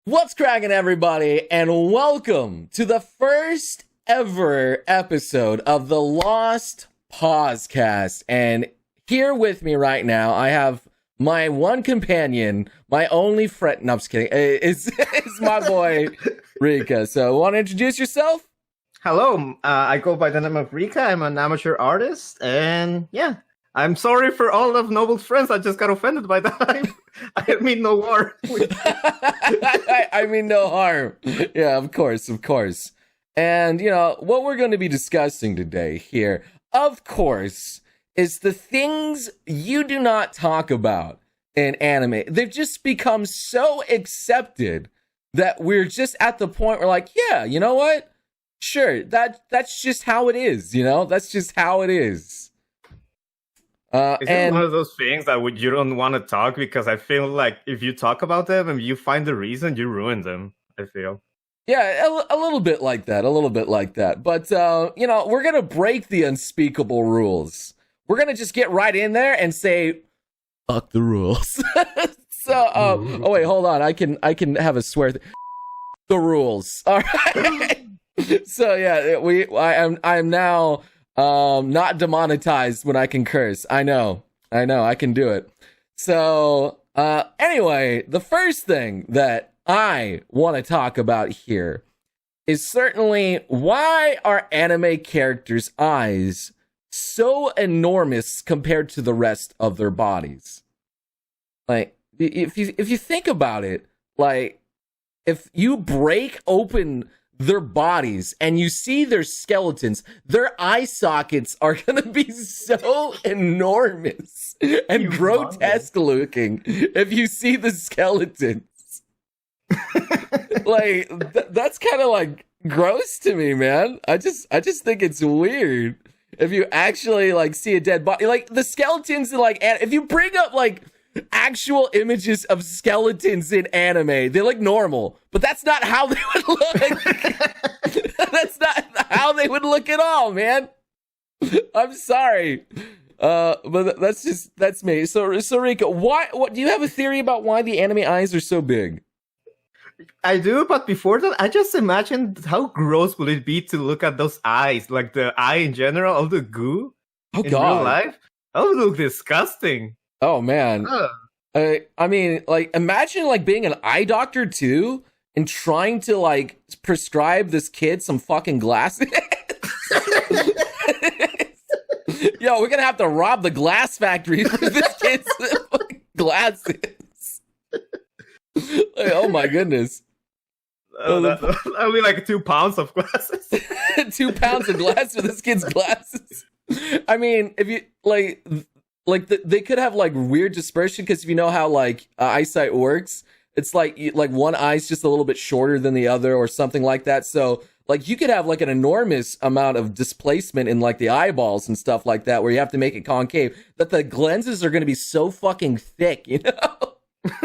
What's cracking, everybody, and welcome to the first ever episode of the Lost Pausecast. And here with me right now, I have my one companion, my only friend. No, I'm just kidding. It's my boy, Rika. So, want to introduce yourself? Hello, I go by the name of Rika. I'm an amateur artist, and yeah, I'm sorry for all of Noble's friends. I just got offended by that. I mean no harm. I mean no harm. Yeah, of course. And, what we're going to be discussing today here, of course, is the things you do not talk about in anime. They've just become so accepted that we're just at the point where, like, yeah, you know what? Sure, that's just how it is, That's just how it is. It's one of those things that you don't want to talk because I feel like if you talk about them and you find the reason, you ruin them, I feel. Yeah, a little bit like that. But, we're going to break the unspeakable rules. We're going to just get right in there and say, fuck the rules. Oh, wait, hold on. I can have a swear. The rules. All right. So yeah, I'm now not demonetized when I can curse. I know, I can do it. So anyway, the first thing that I want to talk about here is certainly why are anime characters' eyes so enormous compared to the rest of their bodies? Like, if you think about it, like, if you break open their bodies and you see their skeletons, their eye sockets are gonna be so enormous and grotesque looking if you see the skeletons. Like, that's kind of like gross to me, man. I just think it's weird if you actually like see a dead body. Like, the skeletons, like, if you bring up like actual images of skeletons in anime, they look normal, but that's not how they would look. That's not how they would look at all, man. I'm sorry, but that's me. So Rika, what do you have a theory about why the anime eyes are so big? I do, but before that, I just imagined how gross would it be to look at those eyes, like the eye in general, all the goo in real life. That would look disgusting. Oh man. I mean, like, imagine like being an eye doctor too and trying to like prescribe this kid some fucking glasses. Yo, we're gonna have to rob the glass factory for this kid's glasses. Like, oh my goodness. That'll be like 2 pounds of glasses. 2 pounds of glass for this kid's glasses. I mean, if you they could have like weird dispersion, because if you know how like eyesight works, it's like one eye's just a little bit shorter than the other or something like that. So like you could have like an enormous amount of displacement in like the eyeballs and stuff like that, where you have to make it concave, that the lenses are going to be so fucking thick,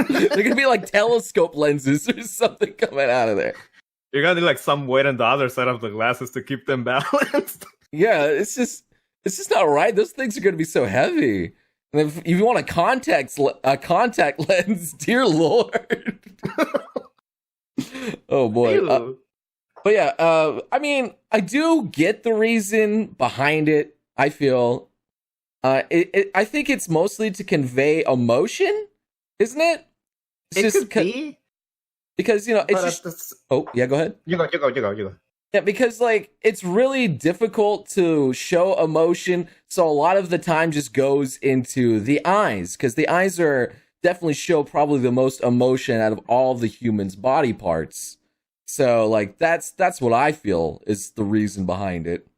They're going to be like telescope lenses or something coming out of there. You're going to need like some weight on the other side of the glasses to keep them balanced. Yeah, it's just not right. Those things are going to be so heavy. And if you want a contact lens, dear Lord. Oh boy. But yeah, I mean, I do get the reason behind it. I feel, I think it's mostly to convey emotion, isn't it? It could be. Because, it's just... Oh, yeah, go ahead. You go. Yeah, because, like, it's really difficult to show emotion, so a lot of the time just goes into the eyes, because the eyes definitely show probably the most emotion out of all the humans' body parts. So, like, that's what I feel is the reason behind it.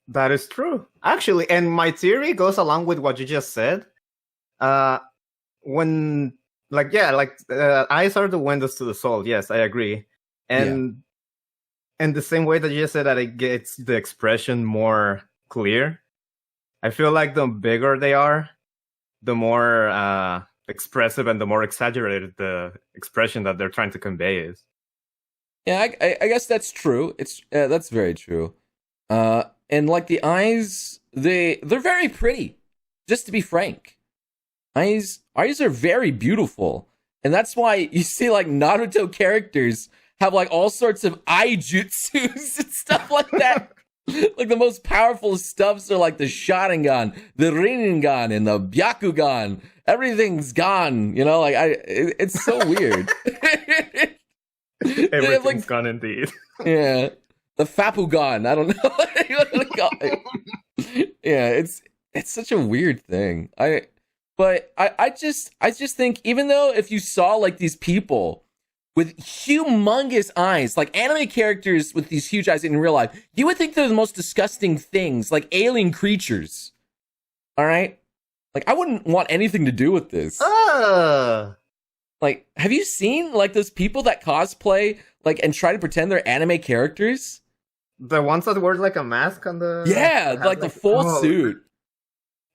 That is true. Actually, and my theory goes along with what you just said. When, like, yeah, like, eyes are the windows to the soul. Yes, I agree. And the same way that you just said that it gets the expression more clear, I feel like the bigger they are, the more expressive and the more exaggerated the expression that they're trying to convey is. Yeah, I guess that's true. That's very true. And like the eyes, they're very pretty. Just to be frank, eyes are very beautiful. And that's why you see like Naruto characters have like all sorts of eye jutsus and stuff like that. Like the most powerful stuffs are like the Sharingan, the Rinnegan, and the Byakugan. Everything's gone, you know. Like it's so weird. Everything's like, gone indeed. Yeah, the Fapugan. I don't know what you want to call it. Yeah, it's such a weird thing. I just think, even though if you saw like these people with humongous eyes, like anime characters with these huge eyes in real life, you would think they're the most disgusting things, like alien creatures. All right? Like, I wouldn't want anything to do with this. Like, have you seen like those people that cosplay like and try to pretend they're anime characters? The ones that wear like a mask on the... Yeah, like the full suit.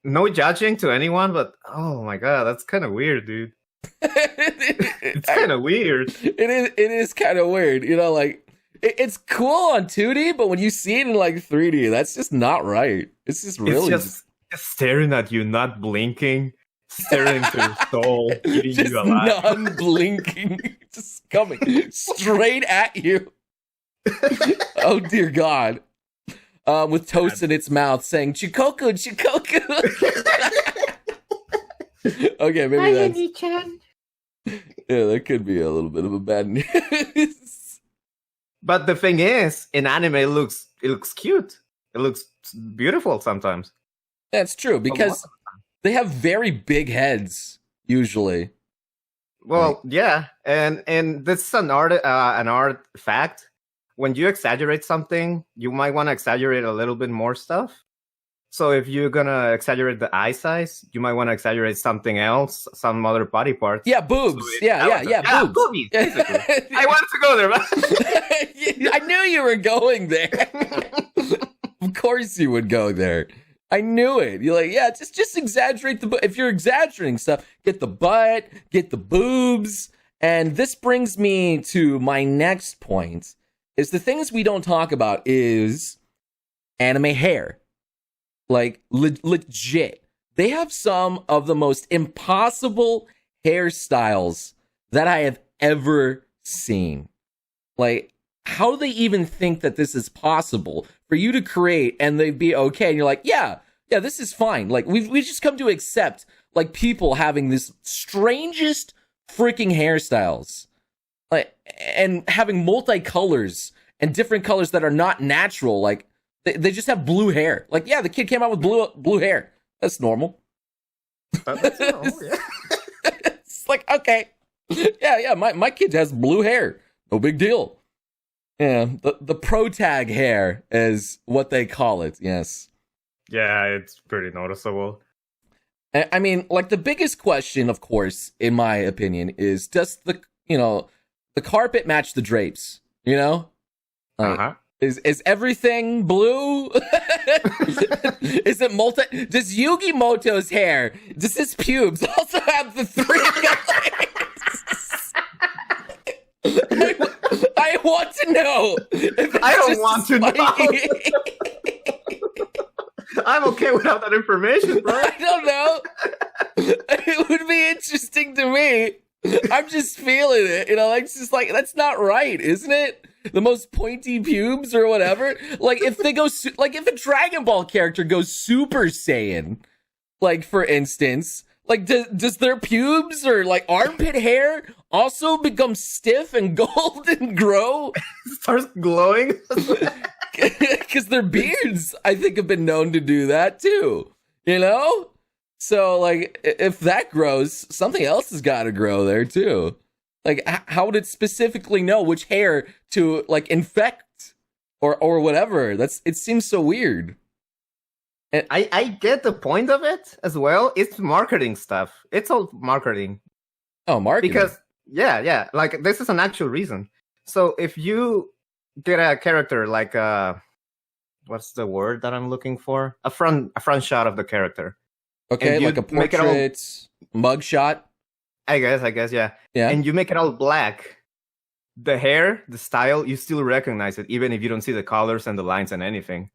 No judging to anyone, but oh my god, that's kind of weird, dude. It's kind of weird. It is kind of weird, you know. Like it's cool on 2D, but when you see it in like 3D, that's just not right. It's just really just staring at you, not blinking, staring into your soul, eating just you alive, non-blinking, just coming straight at you. Oh dear God. With toast in its mouth, saying "Chikoku, Chikoku." Okay, maybe that's... Yeah, that could be a little bit of a bad news. But the thing is, in anime, it looks cute. It looks beautiful sometimes. That's true, because they have very big heads usually. Well, yeah, and this is an art fact. When you exaggerate something, you might want to exaggerate a little bit more stuff. So if you're gonna exaggerate the eye size, you might want to exaggerate something else, some other body parts. Yeah, boobs. So yeah, boobs. Boobies, basically. I wanted to go there, man. I knew you were going there. Of course you would go there. I knew it. You're like, yeah, just exaggerate the... If you're exaggerating stuff, get the butt, get the boobs. And this brings me to my next point. Is the things we don't talk about is anime hair. Like, legit. They have some of the most impossible hairstyles that I have ever seen. Like, how do they even think that this is possible for you to create and they'd be okay? And you're like, yeah, this is fine. Like, we've just come to accept, like, people having this strangest freaking hairstyles. Like, and having multicolors and different colors that are not natural. Like, they just have blue hair. Like, yeah, the kid came out with blue hair. That's normal. That's normal, yeah. It's like, okay. Yeah, my kid has blue hair. No big deal. Yeah, the pro tag hair is what they call it, yes. Yeah, it's pretty noticeable. I mean, like, the biggest question, of course, in my opinion, is does the carpet match the drapes? You know? Is everything blue? Is it multi? Does Yugi Moto's hair, does his pubes also have the three colors? I want to know. I don't want to know. I'm okay without that information, bro. I don't know. It would be interesting to me. I'm just feeling it, you know. Like, it's just like, that's not right, isn't it? The most pointy pubes or whatever. Like, if they go, like, if a Dragon Ball character goes Super Saiyan, like, for instance, like, does their pubes or like armpit hair also become stiff and gold and grow? Starts glowing. Because their beards, I think, have been known to do that too. You know? So, like, if that grows, something else has got to grow there too. Like, how would it specifically know which hair to, like, infect or whatever? It seems so weird. And I get the point of it as well. It's marketing stuff. It's all marketing. Oh, marketing. Because, yeah. Like, this is an actual reason. So, if you get a character like, what's the word that I'm looking for? A front shot of the character. Okay, like a portrait, mugshot. I guess, yeah. And you make it all black. The hair, the style, you still recognize it, even if you don't see the colors and the lines and anything.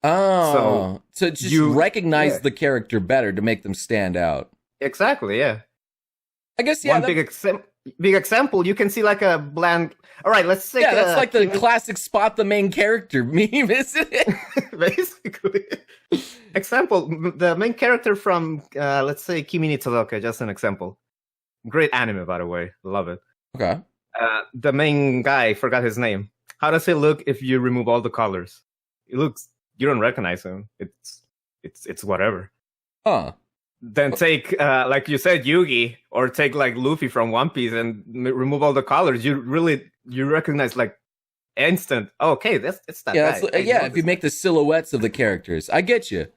Oh, so just recognize the character better to make them stand out. Exactly, yeah. I guess, yeah. One big example, you can see like a bland. All right, let's say that's like the classic spot the main character meme, isn't it? Basically. Example, the main character from let's say Kimi ni Todoke, just an example. Great anime, by the way, love it. Okay. The main guy, forgot his name. How does he look if you remove all the colors? It looks, you don't recognize him. It's whatever. Huh. Then take, like you said, Yugi, or take like Luffy from One Piece and remove all the colors. You recognize like instant. Oh, okay, it's that guy. Yeah, if you make the silhouettes of the characters, I get you.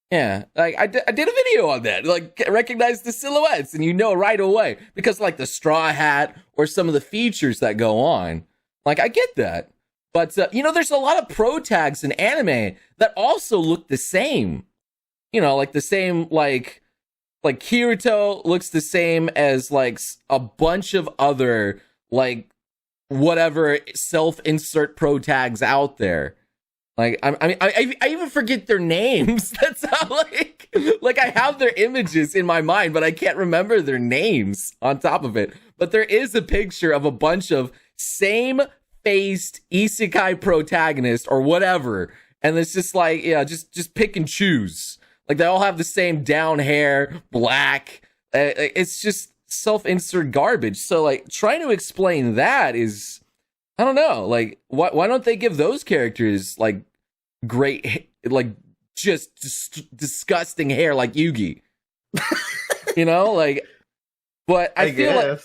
Yeah, like I did a video on that. Like, recognize the silhouettes, and you know right away because like the straw hat or some of the features that go on. Like, I get that, but there's a lot of pro tags in anime that also look the same. Like the same like Kirito looks the same as like a bunch of other like whatever self-insert pro tags out there. Like I even forget their names. That's how like I have their images in my mind, but I can't remember their names on top of it. But there is a picture of a bunch of same-faced isekai protagonists or whatever, and it's just like just pick and choose. Like, they all have the same down hair, black. It's just self-insert garbage. So, like, trying to explain that is, I don't know. Like, why don't they give those characters, like, great, like, just disgusting hair like Yugi? Like, but I feel like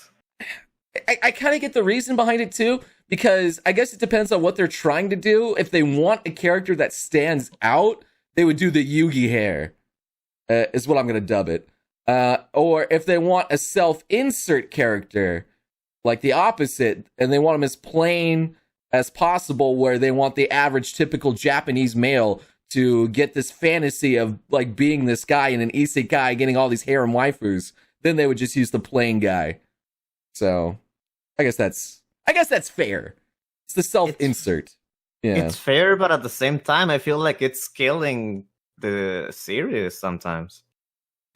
I kind of get the reason behind it, too, because I guess it depends on what they're trying to do. If they want a character that stands out, they would do the Yugi hair, is what I'm going to dub it. Or if they want a self-insert character, like the opposite, and they want them as plain as possible, where they want the average typical Japanese male to get this fantasy of like being this guy in an isekai, getting all these harem waifus, then they would just use the plain guy. So I guess that's fair. It's the self-insert. Yeah. It's fair, but at the same time, I feel like it's killing the series sometimes.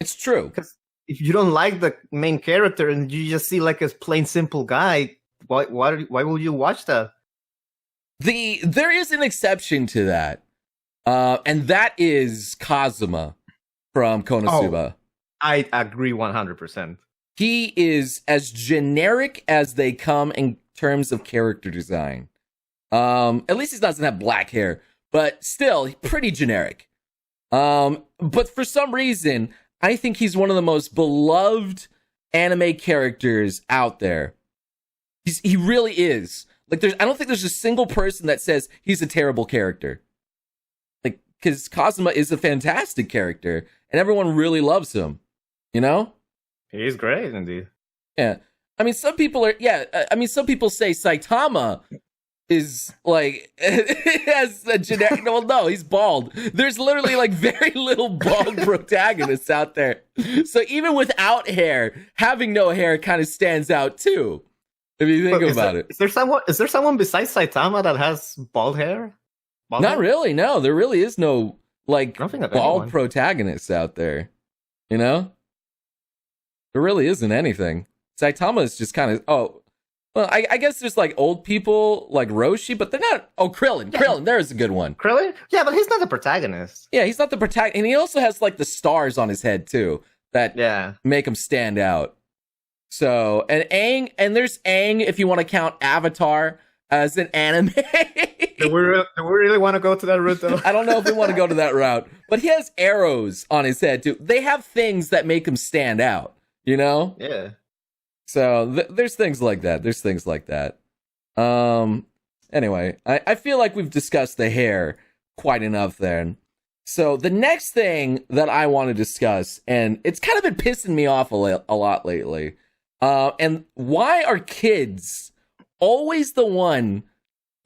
It's true. Because if you don't like the main character and you just see like a plain simple guy, why will you watch that? There is an exception to that, and that is Kazuma from Konosuba. Oh, I agree 100%. He is as generic as they come in terms of character design. At least he doesn't have black hair, but still pretty generic. But for some reason, I think he's one of the most beloved anime characters out there. He really is. Like, I don't think there's a single person that says he's a terrible character. Like, because Kazuma is a fantastic character, and everyone really loves him. He's great, indeed. Yeah. I mean, some people say Saitama is like has a generic. Well, no, he's bald. There's literally like very little bald protagonists out there. So even without hair, having no hair kind of stands out too. If you think about it, is there someone besides Saitama that has bald hair? Not really. No, there really is no like bald anyone. protagonists out there. There really isn't anything. Saitama is just kind of well, I guess there's like old people like Roshi, but they're not. Oh, Krillin. Yeah. Krillin, there's a good one. Krillin? Yeah, but he's not the protagonist. Yeah, he's not the protagonist. And he also has like the stars on his head too that make him stand out. So, and Aang, and there's Aang if you want to count Avatar as an anime. Do we really want to go to that route though? I don't know if we want to go to that route, but he has arrows on his head too. They have things that make him stand out, Yeah. So there's things like that. Anyway, I feel like we've discussed the hair quite enough then. So the next thing that I want to discuss, and it's kind of been pissing me off a lot lately, and why are kids always the one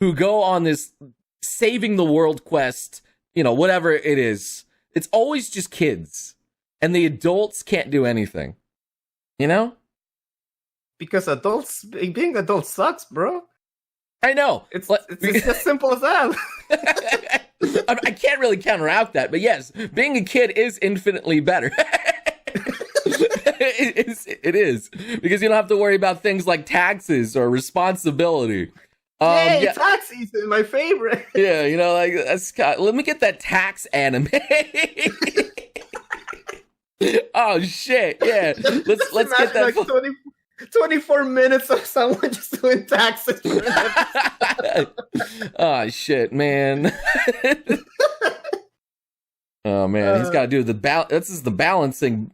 who go on this saving the world quest, whatever it is? It's always just kids, and the adults can't do anything, Because being adults sucks, bro. I know. It's as simple as that. I can't really counteract that, but yes, being a kid is infinitely better. It is because you don't have to worry about things like taxes or responsibility. Yay, tax season, my favorite. Yeah, you know, like let me get that tax anime. Oh shit! Yeah, let's get that. Like 24 minutes of someone just doing taxes. Oh shit, man. Oh man, he's got to do the This is the balancing.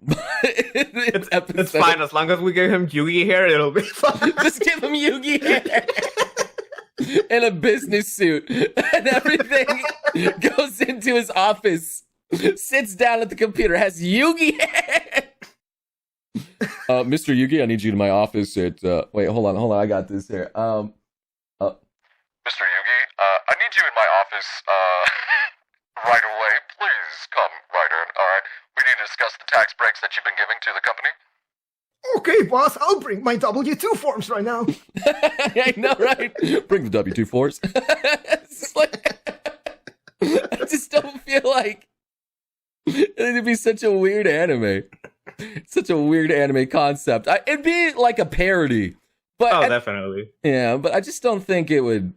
It's fine as long as we give him Yugi hair. It'll be fine. Just give him Yugi hair in a business suit, and everything goes into his office. Sits down at the computer, has Yugi hair. Mr. Yugi, I need you to my office at. Wait, hold on, I got this here. Mr. Yugi, I need you in my office. Right away, please come right in. All right, we need to discuss the tax breaks that you've been giving to the company. Okay, boss, I'll bring my W-2 forms right now. I know, right? Bring the W-2 forms. It's like, I just don't feel like it'd be such a weird anime. Such a weird anime concept. It'd be like a parody. But definitely. Yeah, but I just don't think it would.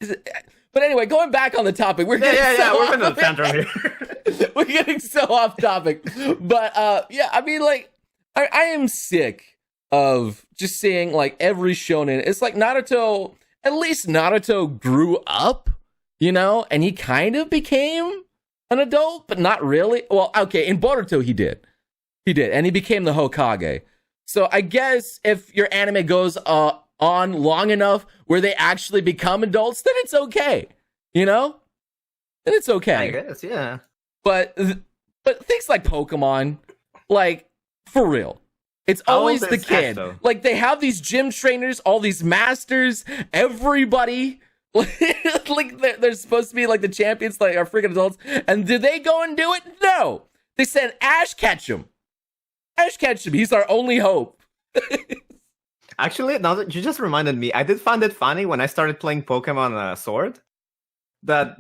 But anyway, going back on the topic, we're going to the tantrum here. We're getting so off topic. But yeah, I mean, like, I am sick of just seeing like every shonen. It's like Naruto. At least Naruto grew up, you know, and he kind of became an adult, but not really. Well, okay, in Boruto he did, and he became the Hokage. So I guess if your anime goes on long enough where they actually become adults, then it's okay, you know? Then it's okay. I guess, yeah. But things like Pokemon, like, for real, it's always the kid. Like, they have these gym trainers, all these masters, everybody. Like, they're supposed to be like the champions, like are freaking adults. And did they go and do it? No. They said Ash Ketchum. Ash Ketchum, he's our only hope. Actually, now that you just reminded me, I did find it funny when I started playing Pokemon Sword. That,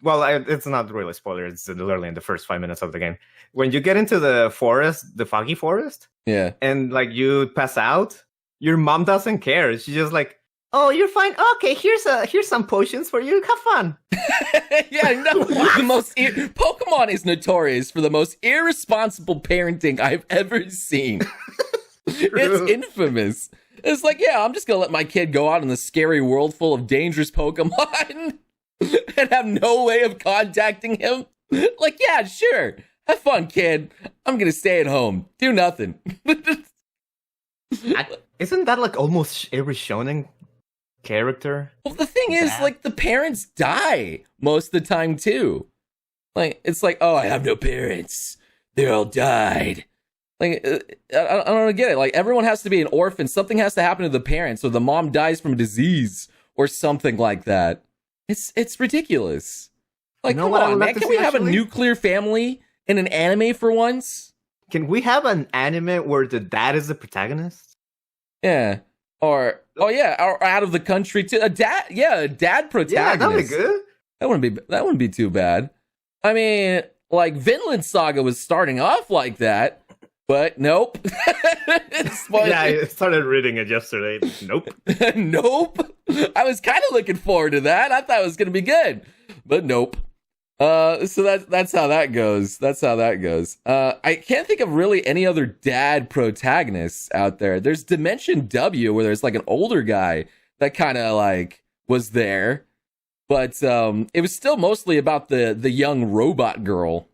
well, it's not really a spoiler. It's literally in the first 5 minutes of the game. When you get into the forest, the foggy forest, yeah, and like you pass out, your mom doesn't care. She's just like, "Oh, you're fine. Okay, here's some potions for you. Have fun." Yeah, no. Pokemon is notorious for the most irresponsible parenting I've ever seen. It's infamous. It's like, yeah, I'm just gonna let my kid go out in the scary world full of dangerous Pokemon and have no way of contacting him. Like, yeah, sure. Have fun, kid. I'm gonna stay at home. Do nothing. Isn't that like almost every shonen character? Well, the thing is, like, the parents die most of the time, too. Like, it's like, oh, I have no parents. They all died. Like, I don't get it. Like, everyone has to be an orphan. Something has to happen to the parents, or the mom dies from a disease, or something like that. It's ridiculous. Like, come on, man. Can we have a nuclear family in an anime for once? Can we have an anime where the dad is the protagonist? Yeah. Or or out of the country too. A dad protagonist. Yeah, that'd be good. That wouldn't be too bad. I mean, like, Vinland Saga was starting off like that, but nope. Yeah, I started reading it yesterday. Nope. Nope. I was kind of looking forward to that. I thought it was gonna be good, but nope. So that's how that goes. I can't think of really any other dad protagonists out there. There's Dimension W, where there's like an older guy that kind of like was there, but it was still mostly about the young robot girl.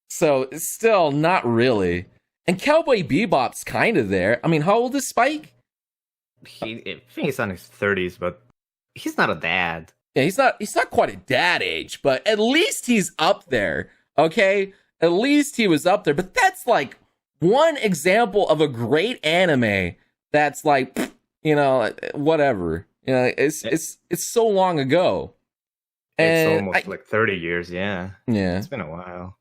So it's still not really. And Cowboy Bebop's kind of there. I mean, how old is Spike? I think he's on his 30s, but he's not a dad. Yeah, he's not quite a dad age, but at least he's up there, okay? At least he was up there. But that's like one example of a great anime that's like, you know, whatever. You know, it's so long ago. And it's almost like 30 years, yeah. Yeah. It's been a while.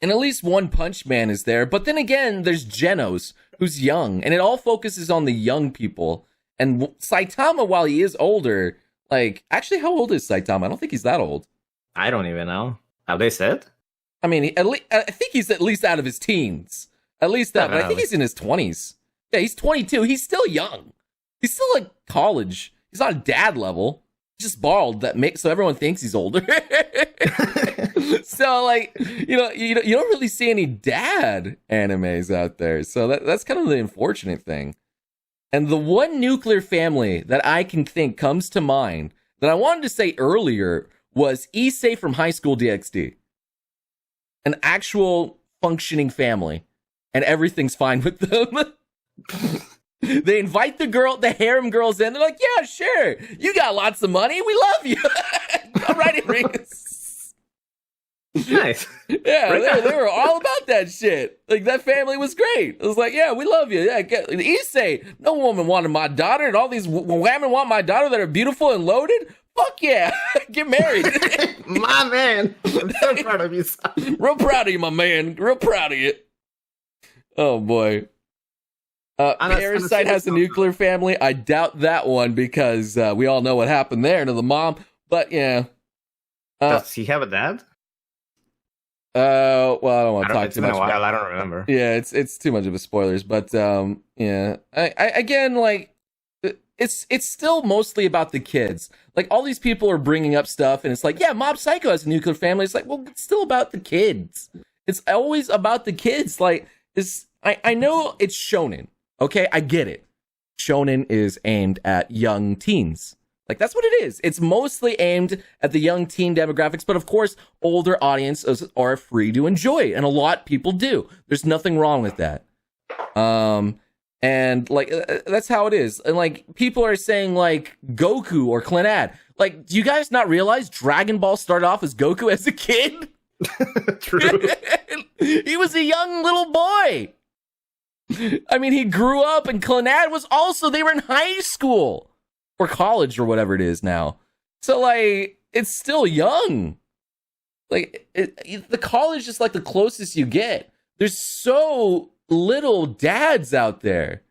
And at least One Punch Man is there. But then again, there's Genos, who's young. And it all focuses on the young people. And Saitama, while he is older... Like, actually, how old is Saitama? I don't think he's that old. I don't even know. Have they said? I mean, I think he's at least out of his teens. At least that. But I think he's in his 20s. Yeah, he's 22. He's still young. He's still like college. He's not dad level. He's just bald. So everyone thinks he's older. So like, you don't really see any dad animes out there. So that's kind of the unfortunate thing. And the one nuclear family that I can think comes to mind that I wanted to say earlier was Issei from High School DxD. An actual functioning family. And everything's fine with them. They invite the harem girls in. They're like, yeah, sure. You got lots of money. We love you. Come right in, Ringus. Nice. Yeah, they were all about that shit. Like, that family was great. It was like, yeah, we love you. Yeah, Issei, no woman wanted my daughter, and all these women want my daughter that are beautiful and loaded. Fuck yeah. Get married. My man. I'm so proud of you, son. Real proud of you, my man. Real proud of you. Oh, boy. Parasite has a nuclear family. I doubt that one because we all know what happened there to the mom. But, yeah. Does he have a dad? Well, I don't want to talk too much about it. I don't remember. Yeah, it's too much of a spoilers. But, yeah. I again, like, it's still mostly about the kids. Like, all these people are bringing up stuff, and it's like, yeah, Mob Psycho has a nuclear family. It's like, well, it's still about the kids. It's always about the kids. Like, I know it's shonen. Okay, I get it. Shonen is aimed at young teens. Like, that's what it is. It's mostly aimed at the young teen demographics, but of course, older audiences are free to enjoy it, and a lot of people do. There's nothing wrong with that. And, like, that's how it is. And, like, people are saying, like, Goku or Clannad. Like, do you guys not realize Dragon Ball started off as Goku as a kid? True. He was a young little boy. I mean, he grew up, and Clannad was also, they were in high school or college or whatever it is now. So, like, it's still young. Like, the college is like the closest you get. There's so little dads out there.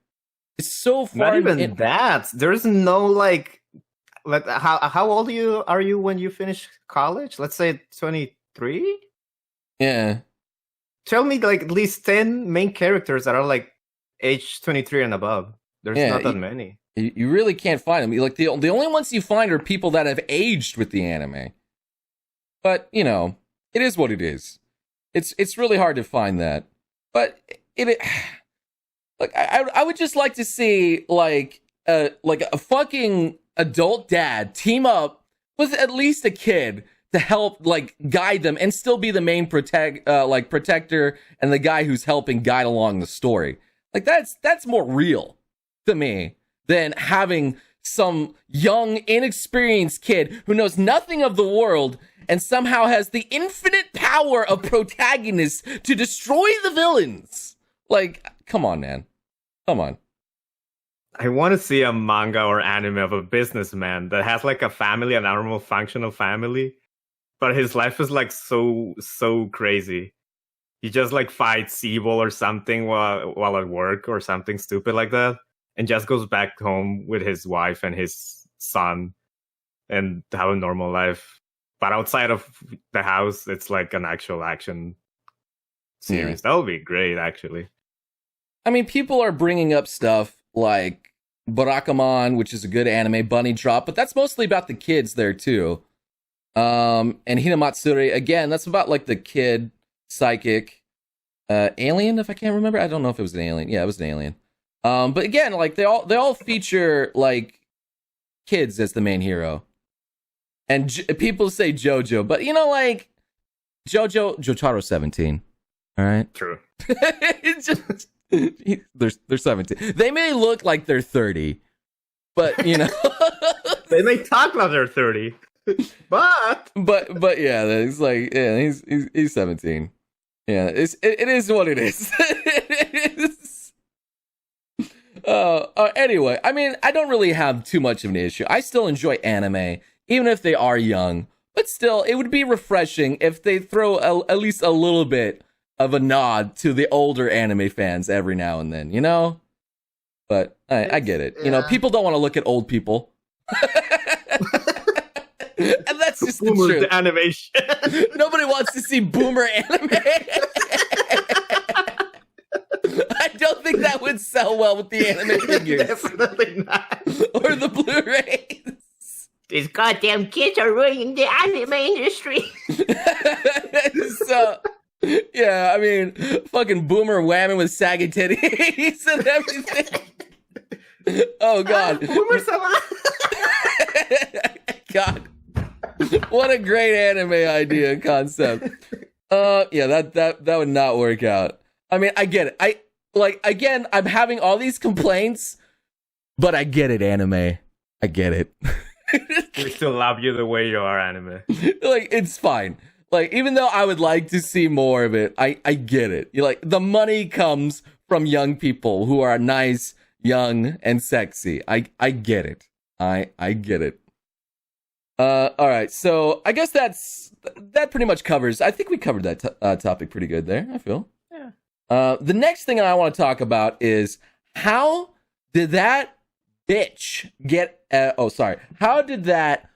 It's so far. Not even dads. There's no like how old are you when you finish college? Let's say 23. Yeah. Tell me like at least 10 main characters that are like age 23 and above. There's not that many. You really can't find them. Like the only ones you find are people that have aged with the anime. But, you know, it is what it is. It's really hard to find that. But I would just like to see like a fucking adult dad team up with at least a kid to help like guide them and still be the main protector and the guy who's helping guide along the story. Like that's more real to me than having some young, inexperienced kid who knows nothing of the world and somehow has the infinite power of protagonists to destroy the villains. Like, come on, man. Come on. I want to see a manga or anime of a businessman that has like a family, a normal functional family, but his life is like so crazy. He just like fights evil or something while at work or something stupid like that, and just goes back home with his wife and his son and have a normal life. But outside of the house, it's like an actual action series. Yeah. That would be great, actually. I mean, people are bringing up stuff like Barakamon, which is a good anime, Bunny Drop, but that's mostly about the kids there, too. And Hinamatsuri, again, that's about, like, the kid psychic alien, if I can't remember. I don't know if it was an alien. Yeah, it was an alien. But again, like, they all feature, like, kids as the main hero. And people say JoJo, but, you know, like, Jotaro's 17. All right? True. It's just... They're 17. They may look like they're 30, but you know, they may talk like they're 30, but yeah, it's like yeah, he's 17. Yeah, it is what it is. It is. Anyway, I mean, I don't really have too much of an issue. I still enjoy anime, even if they are young. But still, it would be refreshing if they throw at least a little bit of a nod to the older anime fans every now and then, you know? But I get it. You know, people don't want to look at old people. And that's just boomer the truth. Animation. Nobody wants to see boomer anime. don't think that would sell well with the anime figures. Definitely not. Or the Blu-rays. These goddamn kids are ruining the anime industry. So, yeah, I mean, fucking boomer whamming with saggy titties and everything. Oh, God. Boomer-sama. God. What a great anime idea and concept. Yeah, that would not work out. I mean, I get it. Again, I'm having all these complaints, but I get it, anime. I get it. We still love you the way you are, anime. Like, it's fine. Like, even though I would like to see more of it, I get it. You're like, the money comes from young people who are nice, young, and sexy. I get it. I get it. All right, so I guess that pretty much covers. I think we covered that topic pretty good there. I feel. Yeah. The next thing I want to talk about is how did that bitch get? How did that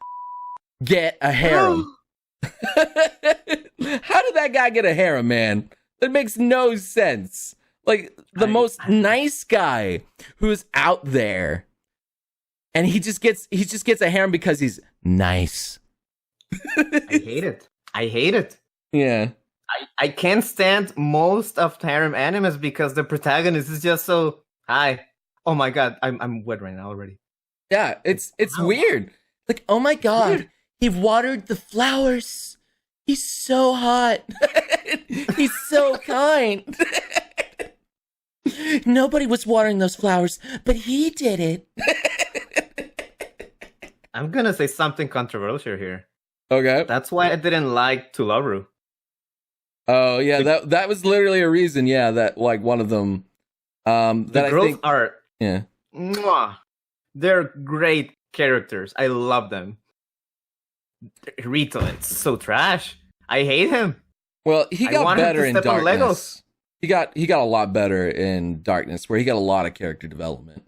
get a harem? How did that guy get a harem, man? That makes no sense. Like the most nice guy who's out there, and he just gets a harem because he's nice. I hate it. Yeah. I can't stand most of harem animes because the protagonist is just so hi. Oh my god, I'm wet right now already. Yeah, it's weird. Like, oh my god, he watered the flowers. He's so hot. He's so kind. Nobody was watering those flowers, but he did it. I'm gonna say something controversial here. Okay. That's why I didn't like Tularu. Oh yeah, that was literally a reason. Yeah, that like one of them. The girls are yeah. Mwah. They're great characters. I love them. Rito, it's so trash. I hate him. Well, he got better in Darkness. Legos. He got a lot better in Darkness, where he got a lot of character development.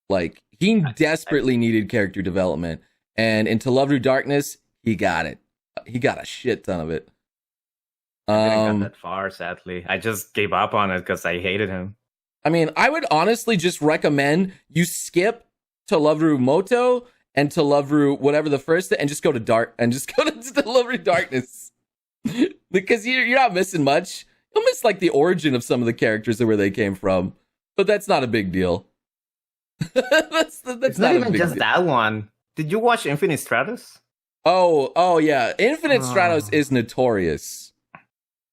Like he desperately needed character development, and in To Love Through Darkness, he got it. He got a shit ton of it. I didn't get that far, sadly. I just gave up on it because I hated him. I mean, I would honestly just recommend you skip To Love Through Moto and To Love Through whatever the first, and just go to To Love Through Darkness, because you're not missing much. You'll miss like the origin of some of the characters and where they came from, but that's not a big deal. that's it's not even just that one. Did you watch Infinite Stratos? Oh yeah, Infinite Stratos is notorious.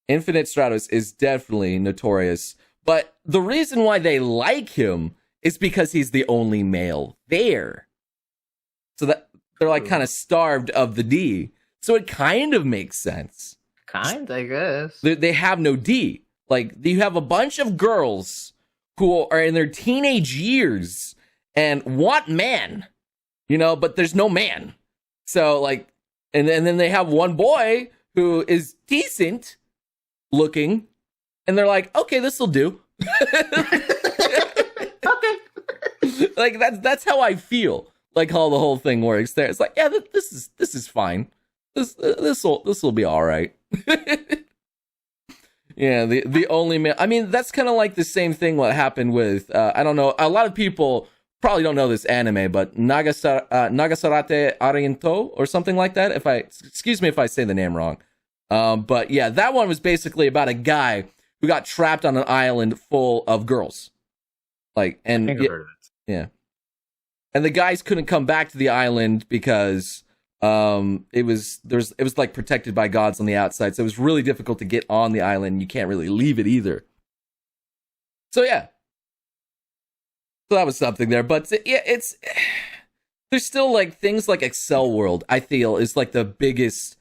Infinite Stratos is definitely notorious, but the reason why they like him is because he's the only male there. So that they're like kind of starved of the D. So it kind of makes sense. I guess. They have no D. Like, you have a bunch of girls who are in their teenage years and want man, but there's no man. So, like, and then they have one boy who is decent looking, and they're like, okay, this will do. Okay. Like, that's how I feel. Like, how the whole thing works there. It's like, yeah, this is fine. This will be all right. Yeah, the only man. I mean, that's kind of like the same thing what happened with I don't know. A lot of people probably don't know this anime, but Nagasarate Ariento or something like that. Excuse me if I say the name wrong. But yeah, that one was basically about a guy who got trapped on an island full of girls. Like, and I think I've heard of it. Yeah, and the guys couldn't come back to the island because it was like protected by gods on the outside, so it was really difficult to get on the island. You can't really leave it either. So yeah, so that was something there. But yeah, there's still like things like Excel World, I feel, is like the biggest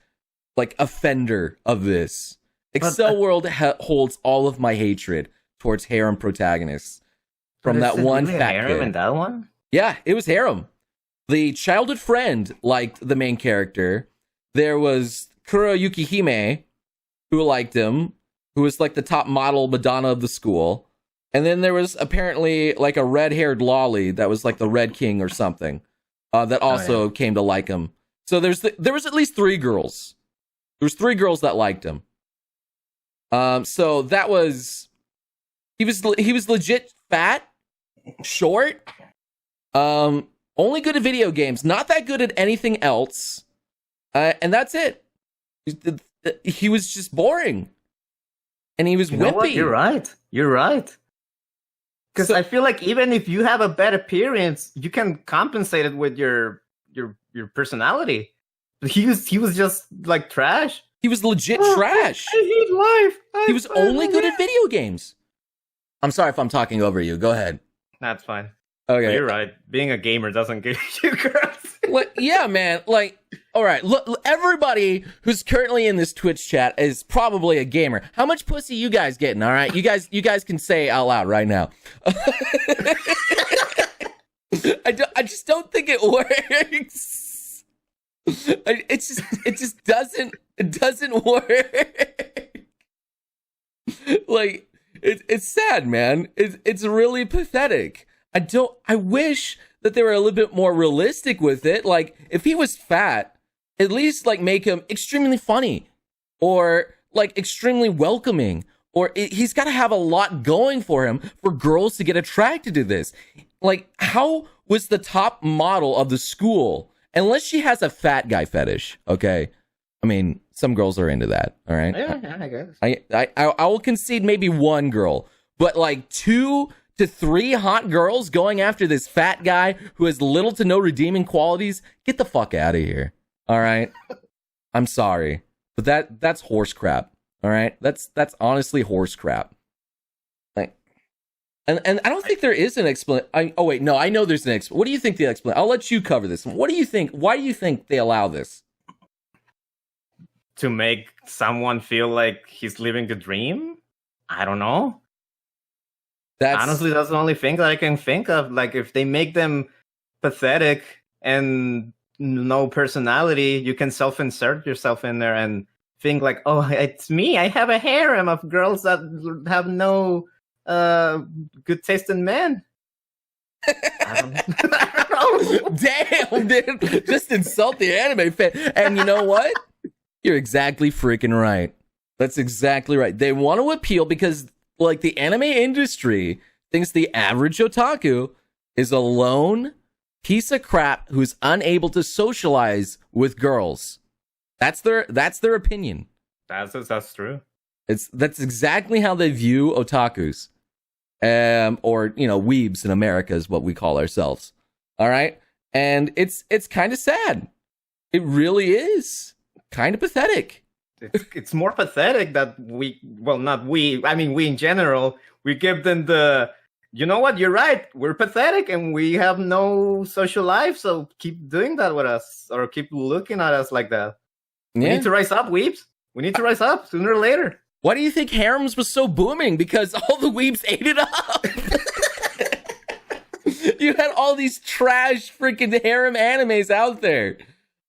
like offender of this. Excel World holds all of my hatred towards harem protagonists from that one really fat harem kid. in that one? Yeah, it was harem. The childhood friend liked the main character. There was Kuro Yukihime, who liked him, who was like the top model Madonna of the school. And then there was apparently like a red-haired lolly that was like the Red King or something, that also came to like him. So there was at least 3 girls. There was 3 girls that liked him. So that was, He was legit fat, short, only good at video games, not that good at anything else, and that's it. He was just boring, and he was wimpy. You're right. Because I feel like even if you have a bad appearance, you can compensate it with your personality. He was just like trash. He was legit trash. I hate life. He was only good at video games. I'm sorry if I'm talking over you. Go ahead. That's fine. Okay. But you're right. Being a gamer doesn't get you girls. Yeah, man. Like, all right. Look, everybody who's currently in this Twitch chat is probably a gamer. How much pussy you guys getting? All right, you guys can say out loud right now. I just don't think it works. It just doesn't work. Like, it's sad, man. It's really pathetic. I wish that they were a little bit more realistic with it. Like, if he was fat, at least like make him extremely funny or like extremely welcoming, or he's got to have a lot going for him for girls to get attracted to this. Like, how was the top model of the school, unless she has a fat guy fetish, okay? I mean, some girls are into that, all right? Yeah, I guess. I will concede maybe one girl, but like 2 to 3 hot girls going after this fat guy who has little to no redeeming qualities, get the fuck out of here. All right? I'm sorry, but that's horse crap. All right? That's honestly horse crap. Like, and I don't think there is an explanation. Oh wait, no, I know there's an explanation. What do you think the explanation? I'll let you cover this. What do you think? Why do you think they allow this? To make someone feel like he's living the dream? I don't know. Honestly, that's the only thing that I can think of. Like, if they make them pathetic and no personality, you can self-insert yourself in there and think like, oh, it's me. I have a harem of girls that have no good taste in men. I don't know. Damn, dude. Just insult the anime fan. And you know what? You're exactly freaking right. That's exactly right. They want to appeal because, like, the anime industry thinks the average otaku is a lone piece of crap who's unable to socialize with girls. That's their opinion. That's true. That's exactly how they view otakus. Or, you know, weebs in America is what we call ourselves. All right? And it's kind of sad. It really is. Kind of pathetic. It's more pathetic that we in general, we give them the, you know what, you're right, we're pathetic and we have no social life, so keep doing that with us, or keep looking at us like that. We need to rise up, weebs. We need to rise up sooner or later. Why do you think harems was so booming? Because all the weebs ate it up. You had all these trash freaking harem animes out there.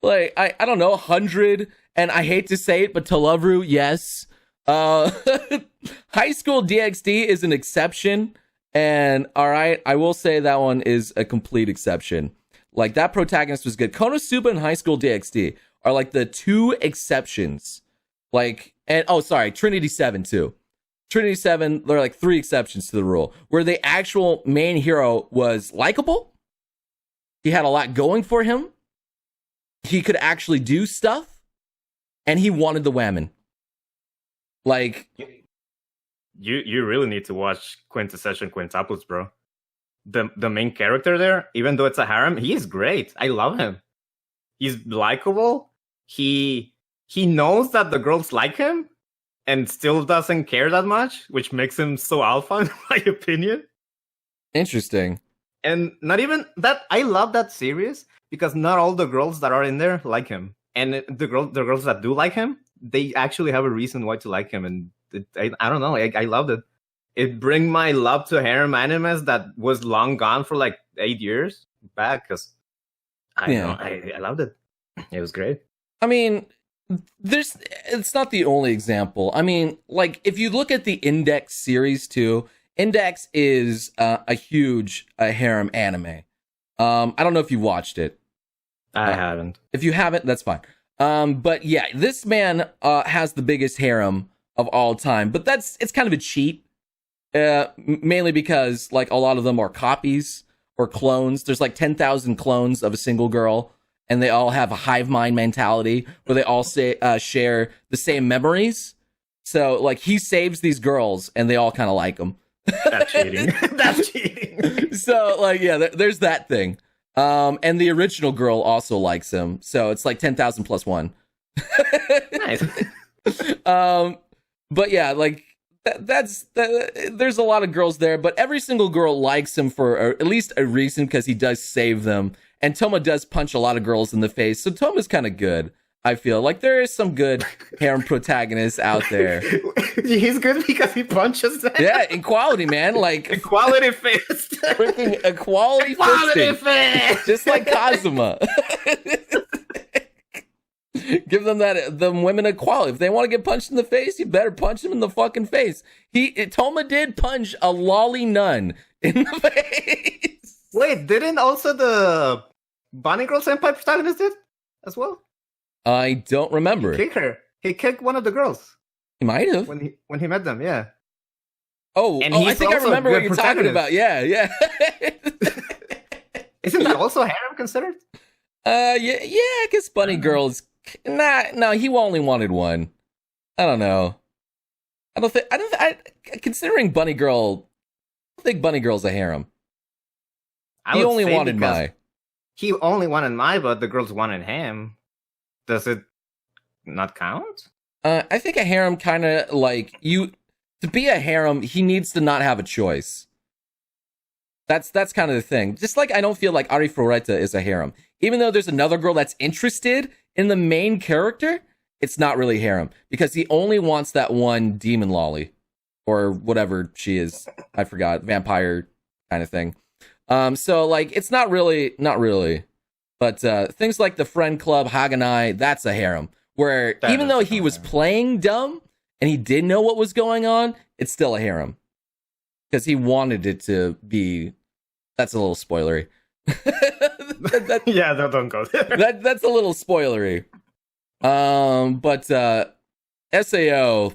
Like, I don't know, 100, and I hate to say it, but Telovru, yes. High School DxD is an exception, and all right, I will say that one is a complete exception. Like, that protagonist was good. Konosuba and High School DxD are like the 2 exceptions. Like, and Trinity 7 too. Trinity 7, there are like 3 exceptions to the rule, where the actual main hero was likable. He had a lot going for him. He could actually do stuff, and he wanted the women. Like, you really need to watch Quintessential Quintuplets, bro. The main character there, even though it's a harem, he's great. I love him. He's likable. He knows that the girls like him, and still doesn't care that much, which makes him so alpha, in my opinion. Interesting. And not even that. I love that series because not all the girls that are in there like him, and the girls that do like him, they actually have a reason why to like him. And I don't know. I loved it. It bring my love to harem animes that was long gone for like 8 years back, because I loved it. It was great. I mean, it's not the only example. I mean, like, if you look at the Index series too, Index is a huge harem anime. I don't know if you watched it. I haven't. If you haven't, that's fine. But yeah, this man has the biggest harem of all time. But it's kind of a cheat. Mainly because like a lot of them are copies or clones. There's like 10,000 clones of a single girl, and they all have a hive mind mentality where they all share the same memories. So like he saves these girls, and they all kind of like him. That's cheating. That's cheating. So like yeah, there's that thing. And the original girl also likes him, so it's like 10,000 plus one. Nice. But yeah, like there's a lot of girls there, but every single girl likes him for at least a reason, because he does save them. And Toma does punch a lot of girls in the face, so Toma's kind of good. I feel like there is some good harem protagonists out there. He's good because he punches them. Yeah, equality, man. Like Equality fist. freaking equality fisting. Just like Kazuma. Give them them women equality. If they want to get punched in the face, you better punch them in the fucking face. Toma did punch a lolly nun in the face. Wait, didn't also the Bunny Girl Senpai protagonist did as well? I don't remember. He kicked her. He kicked one of the girls He might have. when he met them. Yeah. And I he's think I also a remember what good you're talking protagonist. about. Yeah. Isn't that also harem considered? Yeah, I guess Bunny Girl's no, he only wanted one. I don't know. Considering Bunny Girl, I don't think Bunny Girl's a harem. He only wanted Mai. He only wanted Mai, but the girls wanted him. Does it not count? I think a harem kind of like to be a harem, he needs to not have a choice. That's kind of the thing. Just like I don't feel like Ari Floreta is a harem. Even though there's another girl that's interested in the main character, it's not really harem, because he only wants that one demon lolly or whatever she is. I forgot, vampire kind of thing. So like it's not really. But things like the Friend Club, Haganai, that's a harem. Where even though he was playing dumb and he did know what was going on, it's still a harem. Because he wanted it to be. That's a little spoilery. Yeah, don't go there. That's a little spoilery. But SAO.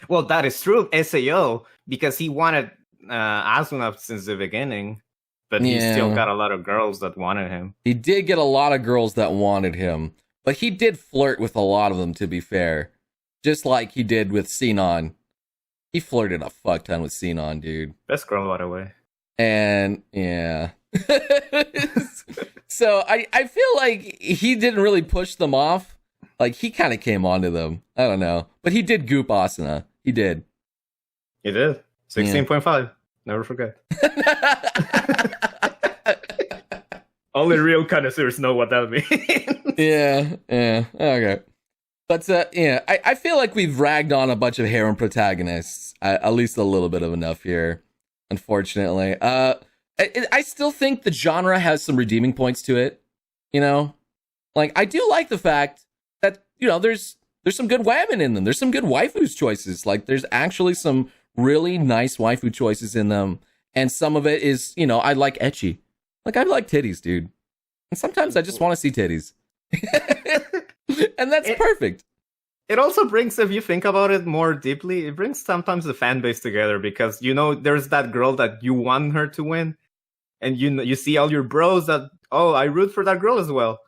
Well, that is true. SAO, because he wanted Asuna since the beginning, but he still got a lot of girls that wanted him. He did get a lot of girls that wanted him, but he did flirt with a lot of them, to be fair. Just like he did with Sinon. He flirted a fuck ton with Sinon, dude. Best girl, by the way. And yeah. So I feel like he didn't really push them off. Like he kind of came onto them. I don't know. But he did goop Asuna. He did. He did. 16.5. Never forget. Only real connoisseurs know what that means. Yeah. Okay. But yeah, I feel like we've ragged on a bunch of harem protagonists. At least a little bit of enough here, unfortunately. I still think the genre has some redeeming points to it. You know, like I do like the fact that there's some good women in them. There's some good waifus choices. Like there's actually some really nice waifu choices in them, and some of it is I like ecchi. Like I like titties, dude, and sometimes I just want to see titties. And that's perfect. It also brings, if you think about it more deeply, it brings sometimes the fan base together, because there's that girl that you want her to win, and you see all your bros that I root for that girl as well,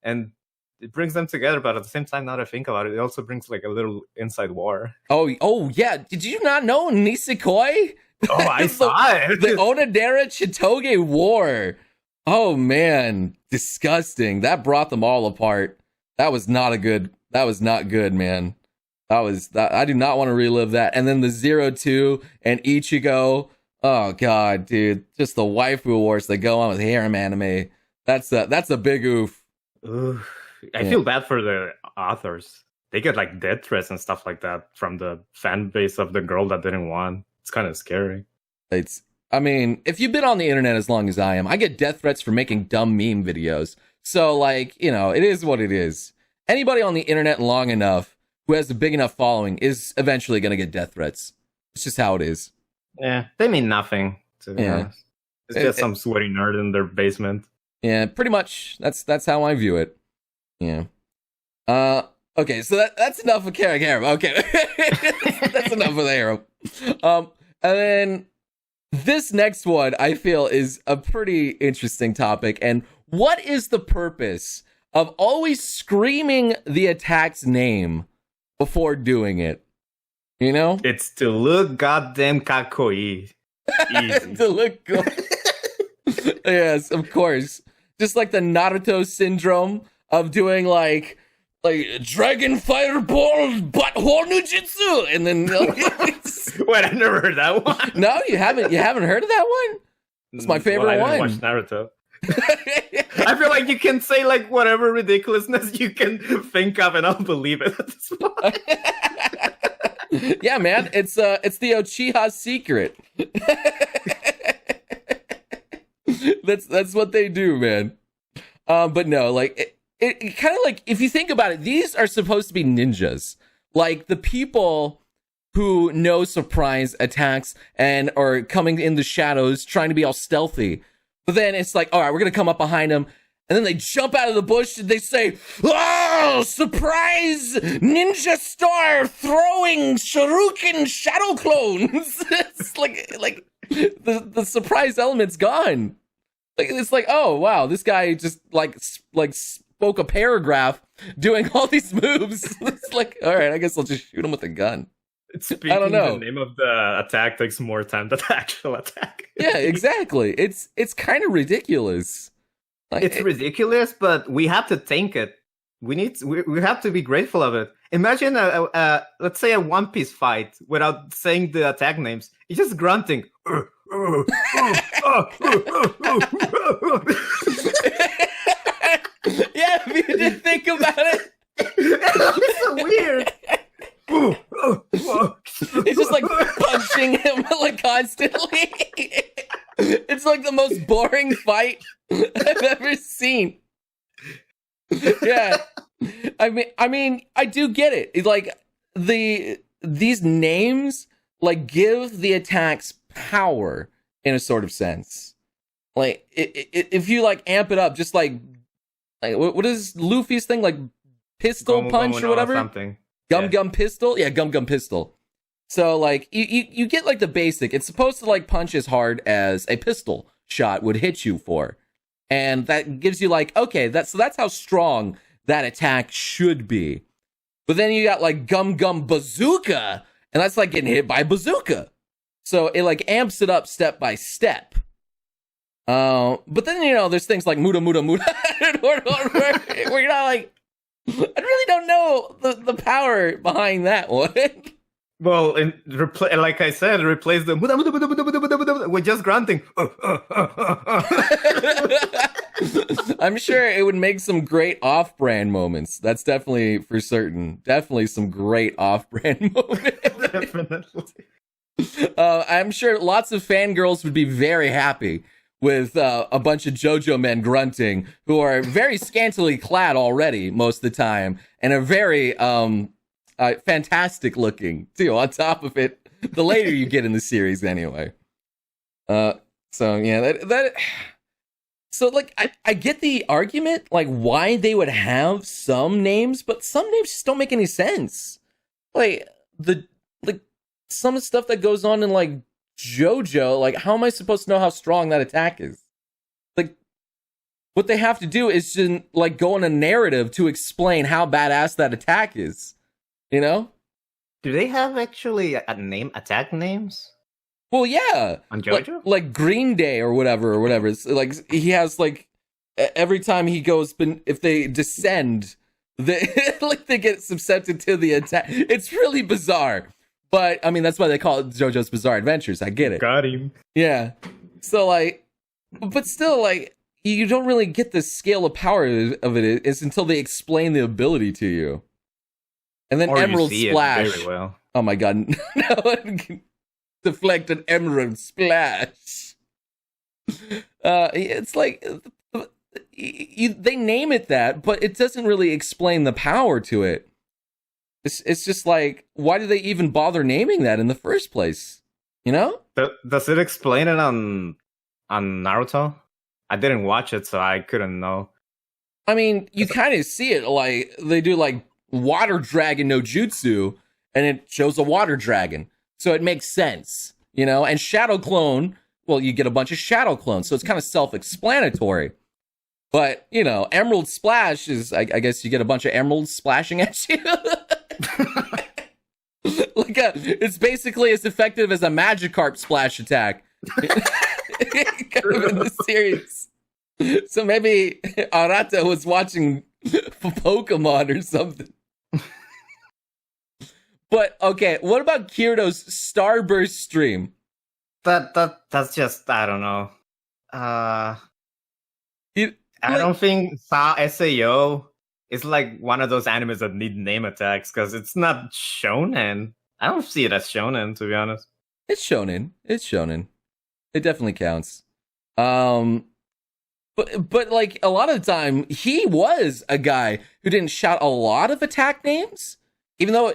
and it brings them together. But at the same time, now that I think about it, it also brings like a little inside war. Oh yeah! Did you not know Nisekoi? Oh, I saw it. The Onodera Chitoge War. Oh man, disgusting! That brought them all apart. That was not good, man. I do not want to relive that. And then the 0-2 and Ichigo. Oh god, dude. Just the waifu wars that go on with harem anime. That's a big oof. I feel bad for the authors. They get like death threats and stuff like that from the fan base of the girl that didn't want. It's kind of scary. I mean, if you've been on the internet as long as I am, I get death threats for making dumb meme videos. So, like, it is what it is. Anybody on the internet long enough who has a big enough following is eventually going to get death threats. It's just how it is. Yeah, they mean nothing, to be honest. It's just some sweaty nerd in their basement. Yeah, pretty much. That's how I view it. Yeah. Okay, so that's enough of harem. Okay. That's enough of the harem. And then this next one I feel is a pretty interesting topic. And what is the purpose of always screaming the attack's name before doing it? You know? It's to look goddamn kakoi. Easy. To look good. Yes, of course. Just like the Naruto syndrome of doing like dragon fireball butthole nujutsu, and then Wait, I never heard that one. no, you haven't heard of that one? It's my favorite I one. didn't watch Naruto. I feel like you can say like whatever ridiculousness you can think of, and I'll believe it at this point. Yeah, man, it's the Uchiha secret. That's what they do, man. But no, like it kind of like, if you think about it, these are supposed to be ninjas, like the people who know surprise attacks and are coming in the shadows, trying to be all stealthy. But then it's like, all right, we're gonna come up behind them. And then they jump out of the bush and they say, "Oh, surprise! Ninja star throwing shuriken shadow clones." It's like the surprise element's gone. Like, it's like, oh wow, this guy just like spoke a paragraph doing all these moves. It's like, all right, I guess I'll just shoot him with a gun. Speaking, I don't know. The name of the attack takes more time than the actual attack. Yeah, exactly. It's kind of ridiculous. Like, It's ridiculous, but we have to think it. We have to be grateful of it. Imagine let's say a One Piece fight without saying the attack names. It's just grunting. Yeah, if you did think about it. It's so weird. He's just like punching him like constantly. It's like the most boring fight I've ever seen. Yeah. I mean, I do get it. It's like these names like give the attacks power in a sort of sense. Like if you like amp it up, just like what is Luffy's thing, like pistol punch or whatever? Something. Gum pistol? Yeah, gum pistol. So like you get like the basic. It's supposed to like punch as hard as a pistol shot would hit you for. And that gives you like, okay, that's how strong that attack should be. But then you got like gum bazooka, and that's like getting hit by a bazooka. So it like amps it up step by step. But then, you know, there's things like muda, where you're not like, I really don't know the power behind that one. Well, like I said, replace the with just grunting. I'm sure it would make some great off-brand moments. That's definitely for certain. Definitely some great off-brand moments. Definitely. I'm sure lots of fangirls would be very happy with a bunch of JoJo men grunting, who are very scantily clad already most of the time, and are very fantastic looking too. On top of it, the later you get in the series, anyway. So yeah, so like I get the argument, like why they would have some names, but some names just don't make any sense. Like some stuff that goes on in like JoJo, like how am I supposed to know how strong that attack is? Like what they have to do is just like go on a narrative to explain how badass that attack is. You know? Do they have actually attack names? Well, yeah. On JoJo? Like Green Day or whatever. It's like he has like every time he goes, if they descend, they get subjected to the attack. It's really bizarre. But I mean, that's why they call it JoJo's Bizarre Adventures. I get it. Got him. Yeah. So like, but still, like, you don't really get the scale of power of it is until they explain the ability to you. And then or Emerald you see Splash. It very well. Oh my god! No one can deflect an Emerald Splash. It's like they name it that, but it doesn't really explain the power to it. It's just like, why do they even bother naming that in the first place? You know? Does it explain it on Naruto? I didn't watch it, so I couldn't know. I mean, you kind of see it, like they do like water dragon no jutsu, and it shows a water dragon, so it makes sense. you know, and Shadow Clone, well, you get a bunch of Shadow Clones, so it's kind of self-explanatory. But, you know, Emerald Splash is, I guess you get a bunch of emeralds splashing at you. It's basically as effective as a Magikarp splash attack. Kind of in the series. So maybe Arata was watching Pokemon or something. But, okay, what about Kirito's Starburst stream? That's just, I don't know. I don't think SAO is like one of those animes that need name attacks because it's not shonen. I don't see it as shonen, to be honest. It's shonen. It definitely counts. But like a lot of the time, he was a guy who didn't shout a lot of attack names, even though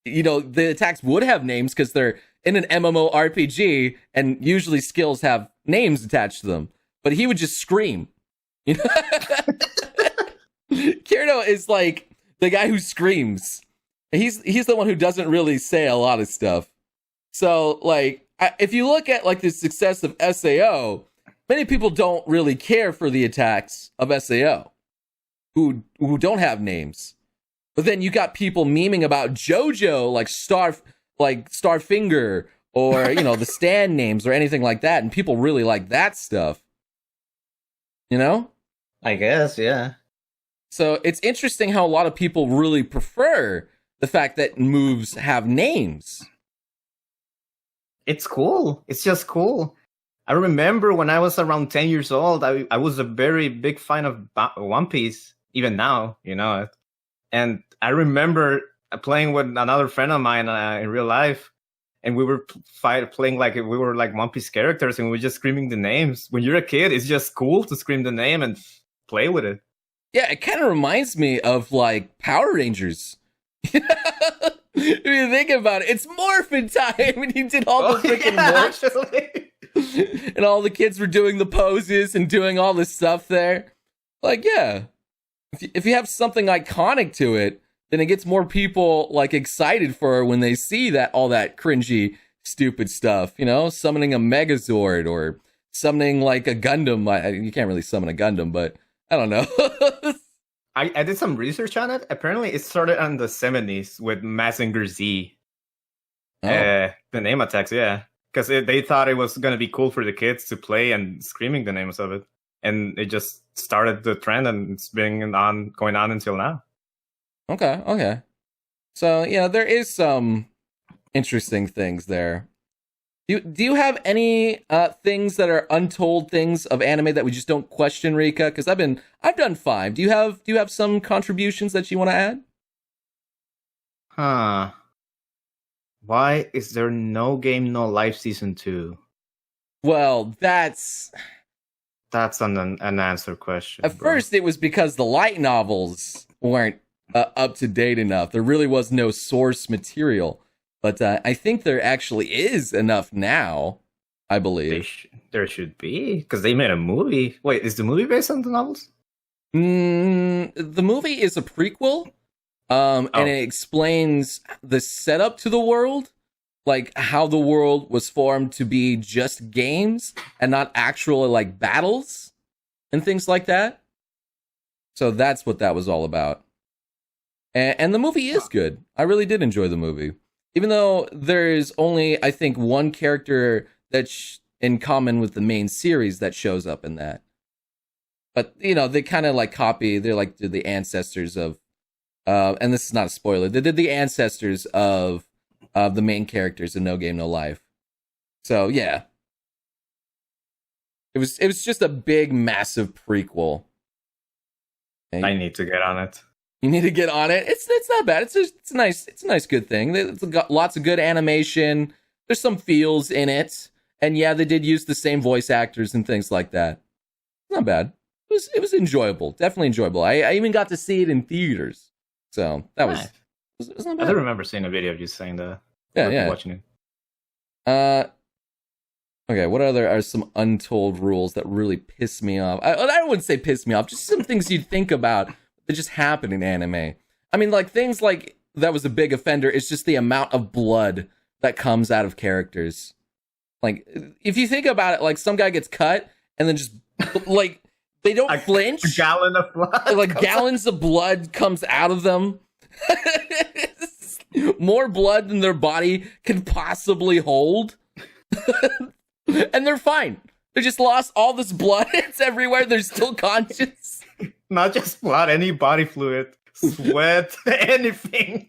the attacks would have names because they're in an MMORPG and usually skills have names attached to them. But he would just scream. You know? Kirito is like the guy who screams. He's the one who doesn't really say a lot of stuff. So like, if you look at like the success of SAO, many people don't really care for the attacks of SAO who don't have names. But then you got people memeing about JoJo like Starfinger or, you know, the stand names or anything like that. And people really like that stuff. You know? I guess, yeah. So it's interesting how a lot of people really prefer the fact that moves have names. It's cool. It's just cool. I remember when I was around 10 years old, I was a very big fan of One Piece, even now, you know. And I remember playing with another friend of mine in real life, and we were playing like we were like One Piece characters, and we were just screaming the names. When you're a kid, it's just cool to scream the name and play with it. Yeah, it kind of reminds me of like Power Rangers. If you think about it, it's morphin' time when you did all the freaking morphs. And all the kids were doing the poses and doing all this stuff there. Like, yeah. If you have something iconic to it, then it gets more people like excited for when they see that all that cringy, stupid stuff. You know, summoning a Megazord or summoning like a Gundam. You can't really summon a Gundam, but I don't know. I did some research on it. Apparently, it started in the 70s with Mazinger Z. Oh. The name attacks, yeah. Because they thought it was going to be cool for the kids to play and screaming the names of it. And it just started the trend, and it's been going on until now. Okay. So, yeah, there is some interesting things there. Do you have any things that are untold things of anime that we just don't question, Rika? Because I've done 5. Do you have some contributions that you want to add? Huh. Why is there no game, no life season 2? Well, that's an answer question. At first, it was because the light novels weren't up to date enough. There really was no source material. But I think there actually is enough now, I believe. There should be, because they made a movie. Wait, is the movie based on the novels? The movie is a prequel, and it explains the setup to the world, like how the world was formed to be just games and not actual like battles and things like that. So that's what that was all about. And the movie is good. I really did enjoy the movie. Even though there's only, I think, one character that's in common with the main series that shows up in that. But, you know, they kind of like copy, they're like the ancestors of, and this is not a spoiler, they did the ancestors of the main characters in No Game, No Life. So, yeah. It was just a big, massive prequel. I need to get on it. You need to get on it. It's not bad. It's a nice good thing. It's got lots of good animation. There's some feels in it, and yeah, they did use the same voice actors and things like that. Not bad. It was enjoyable. Definitely enjoyable. I even got to see it in theaters, so that was not bad. I do remember seeing a video of you saying that. Yeah. Watching it. Okay. What other are some untold rules that really piss me off? I wouldn't say piss me off. Just some things you'd think about that just happen in anime. I mean, like things like that was a big offender. It's just the amount of blood that comes out of characters. Like, if you think about it, like some guy gets cut and then just like they don't flinch. A gallon of blood. Like gallons of blood comes out of them. More blood than their body can possibly hold. And they're fine. They just lost all this blood. It's everywhere. They're still conscious. Not just blood, any body fluid, sweat, anything.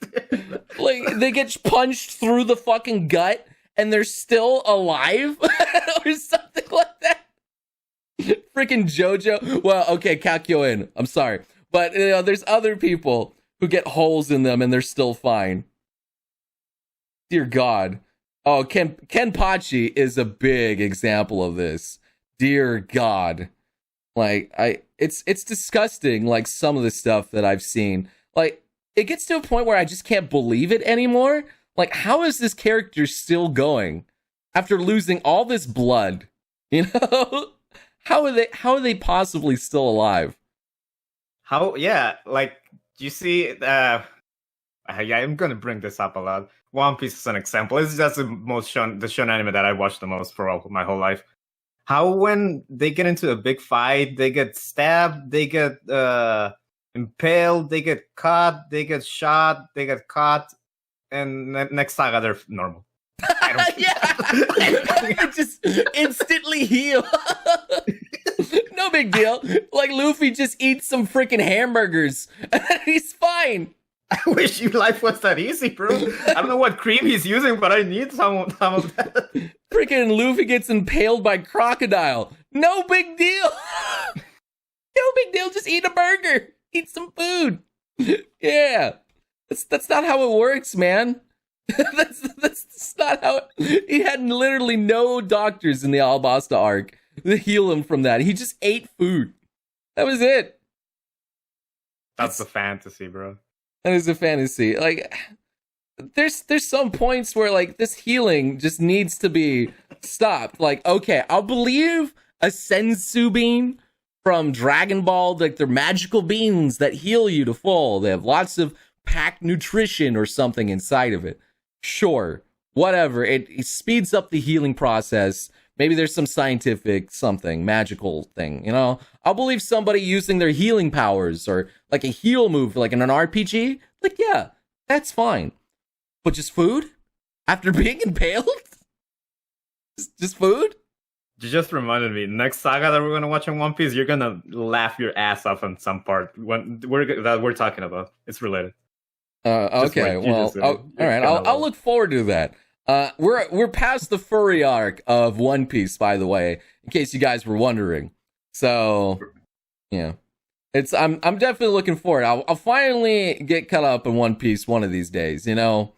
Like, they get punched through the fucking gut and they're still alive or something like that. Freaking JoJo. Well, okay, Kakyoin. I'm sorry. But, you know, there's other people who get holes in them and they're still fine. Dear God. Oh, Kenpachi is a big example of this. Dear God. Like, it's disgusting, like, some of the stuff that I've seen. Like, it gets to a point where I just can't believe it anymore. Like, how is this character still going after losing all this blood? You know? How are they possibly still alive? Yeah, like, you see, yeah, I'm gonna bring this up a lot. One Piece is an example. It's just the shonen anime that I watched the most for my whole life. How when they get into a big fight, they get stabbed, they get impaled, they get cut, they get shot, they get caught, and next saga they're normal. Yeah, just instantly heal. No big deal. Like Luffy just eats some freaking hamburgers and he's fine. I wish your life was that easy, bro. I don't know what cream he's using, but I need some of that. Freaking Luffy gets impaled by crocodile. No big deal. No big deal. Just eat a burger. Eat some food. Yeah. That's not how it works, man. That's not how he had literally no doctors in the Alabasta arc to heal him from that. He just ate food. That was it. That's a fantasy, bro. That is a fantasy. Like, there's some points where like this healing just needs to be stopped. Like, okay, I'll believe a sensu bean from Dragon Ball, like they're magical beans that heal you to full. They have lots of packed nutrition or something inside of it. Sure, whatever. It speeds up the healing process. Maybe there's some scientific something, magical thing, you know? I'll believe somebody using their healing powers or like a heal move, like in an RPG. Like, yeah, that's fine. But just food? After being impaled? Just food? You just reminded me. Next saga that we're going to watch in One Piece, you're going to laugh your ass off on some part that we're talking about. It's related. Okay, well, all right. I'll look forward to that. We're past the furry arc of One Piece, by the way, in case you guys were wondering. So, yeah, I'm definitely looking forward. I'll finally get caught up in One Piece one of these days. You know,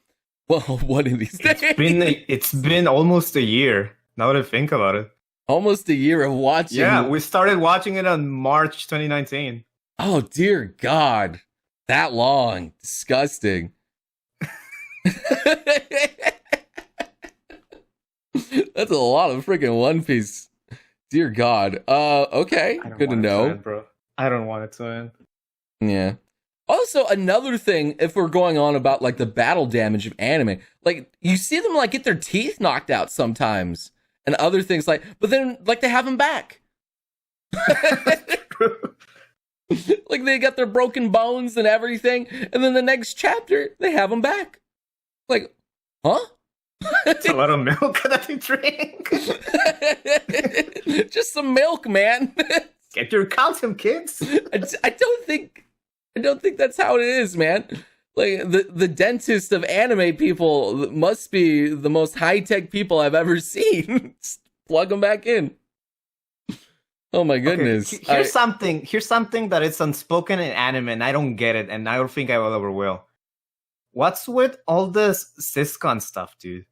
well, one of these days. It's been almost a year. Now that I think about it, almost a year of watching. Yeah, we started watching it on March 2019. Oh dear God, that long, disgusting. That's a lot of freaking One Piece. Dear God. Okay. Good to know. Bro. I don't want it to end. Yeah. Also, another thing, if we're going on about like the battle damage of anime, like you see them like get their teeth knocked out sometimes and other things like, but then like they have them back. Like they got their broken bones and everything. And then the next chapter, they have them back. Like, huh? It's a lot of milk that they drink. Just some milk, man. Get your calcium, kids. I don't think that's how it is, man. Like the dentist of anime people must be the most high-tech people I've ever seen. Just plug them back in. Oh my goodness. Okay, here's something that is unspoken in anime and I don't get it and I don't think I will ever will. What's with all this Siscon stuff, dude?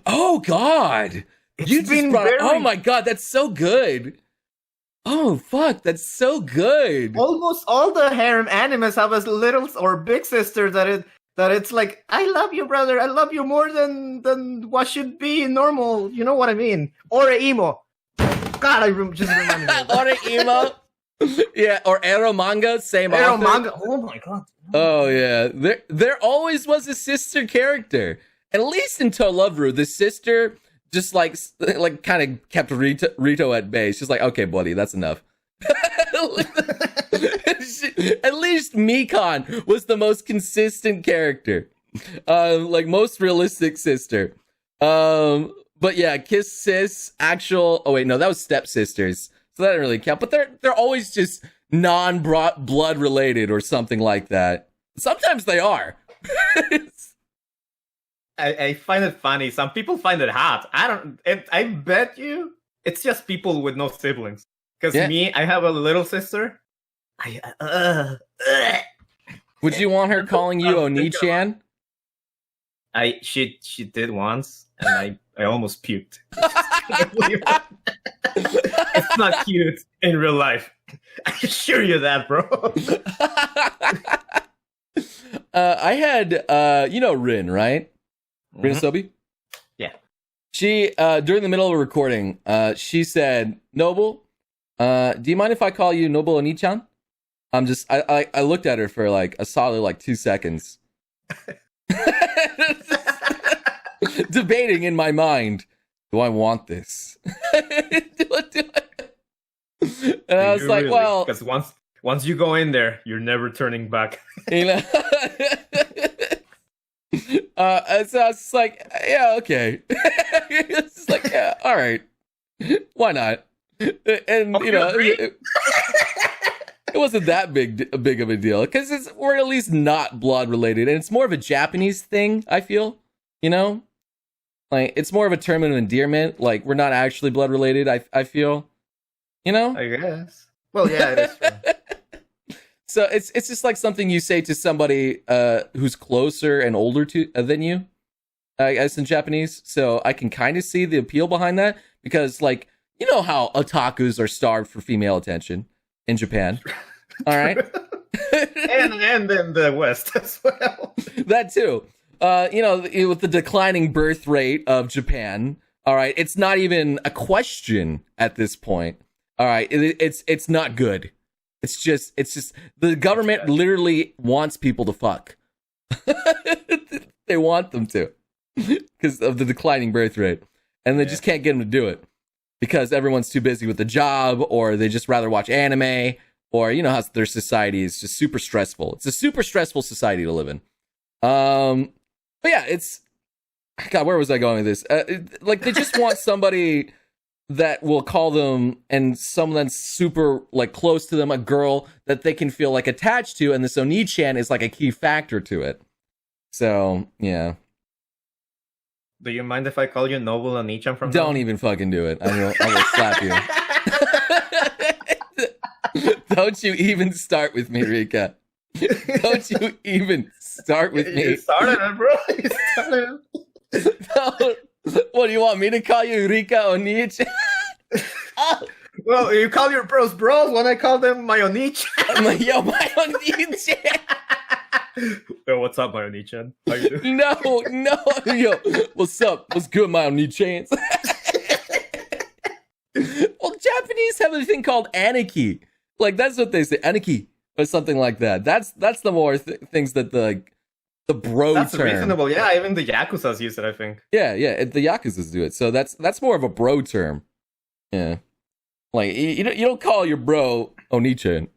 Oh God! Oh my God, that's so good. Oh fuck, that's so good. Almost all the harem animes have a little or big sister that it's like, I love you, brother. I love you more than what should be normal. You know what I mean? Or a emo. God, just reminded me. Or a emo. Yeah, or Ero manga, same Ero author. manga. Oh my God. Oh yeah, there always was a sister character. At least in Tolovru, the sister just like kind of kept Rito at bay. She's like, okay, buddy, that's enough. At least Mikon was the most consistent character, like most realistic sister. But yeah, Kiss Sis, actual. Oh wait, no, that was stepsisters, so that didn't really count. But they're always just non-blood related or something like that. Sometimes they are. I find it funny. Some people find it hot. I bet you it's just people with no siblings. Because me, I have a little sister. Would you want her calling you Oni-chan? She did once, and I almost puked. It's not cute in real life. I assure you that, bro. I had Rin, right? Rin Sobi? Yeah. She during the middle of a recording, she said, Noble, do you mind if I call you Noble Oni-chan? I looked at her for like a solid like 2 seconds. Debating in my mind, do I want this? And I was like, really? Well, because once you go in there, you're never turning back. You know. So I was like, yeah, okay. It's like, yeah, all right, why not? And you know, it wasn't that big of a deal because we're at least not blood related, and it's more of a Japanese thing. I feel, you know, like it's more of a term of endearment. Like we're not actually blood related. I feel, you know. I guess. Well, yeah, it is true. So it's just like something you say to somebody who's closer and older than you, I guess in Japanese. So I can kind of see the appeal behind that because, like, you know how otakus are starved for female attention in Japan. All right, and in the West as well. That too. You know, with the declining birth rate of Japan. All right, it's not even a question at this point. All right, it's not good. It's just the government literally wants people to fuck. They want them to because of the declining birth rate, and they just can't get them to do it because everyone's too busy with the job, or they just rather watch anime, or you know how their society is just super stressful. It's a super stressful society to live in. But yeah, it's God. Where was I going with this? Like they just want somebody that will call them, and someone super like close to them, a girl that they can feel like attached to, and this Oni-chan is like a key factor to it. So yeah. Do you mind if I call you Noble Oni-chan from Don't even fucking do it. I will slap you. Don't you even start with me, Rika. Don't you even start with me. You started it, bro. You started it. No. What do you want me to call you, Rika Oni-chan? Well, you call your bros when I call them my Oni-chan. My Oni-chan. Yo, what's up, my Oni-chan? How you doing? No, yo, what's up? What's good, my Oni-chans? Well, Japanese have a thing called aniki. Like that's what they say, aniki, or something like that. That's the more things that the bro that's term. Reasonable, yeah. Even the Yakuzas use it, I think. Yeah, the Yakuzas do it. So that's more of a bro term. Yeah, like you don't call your bro Oni-chan.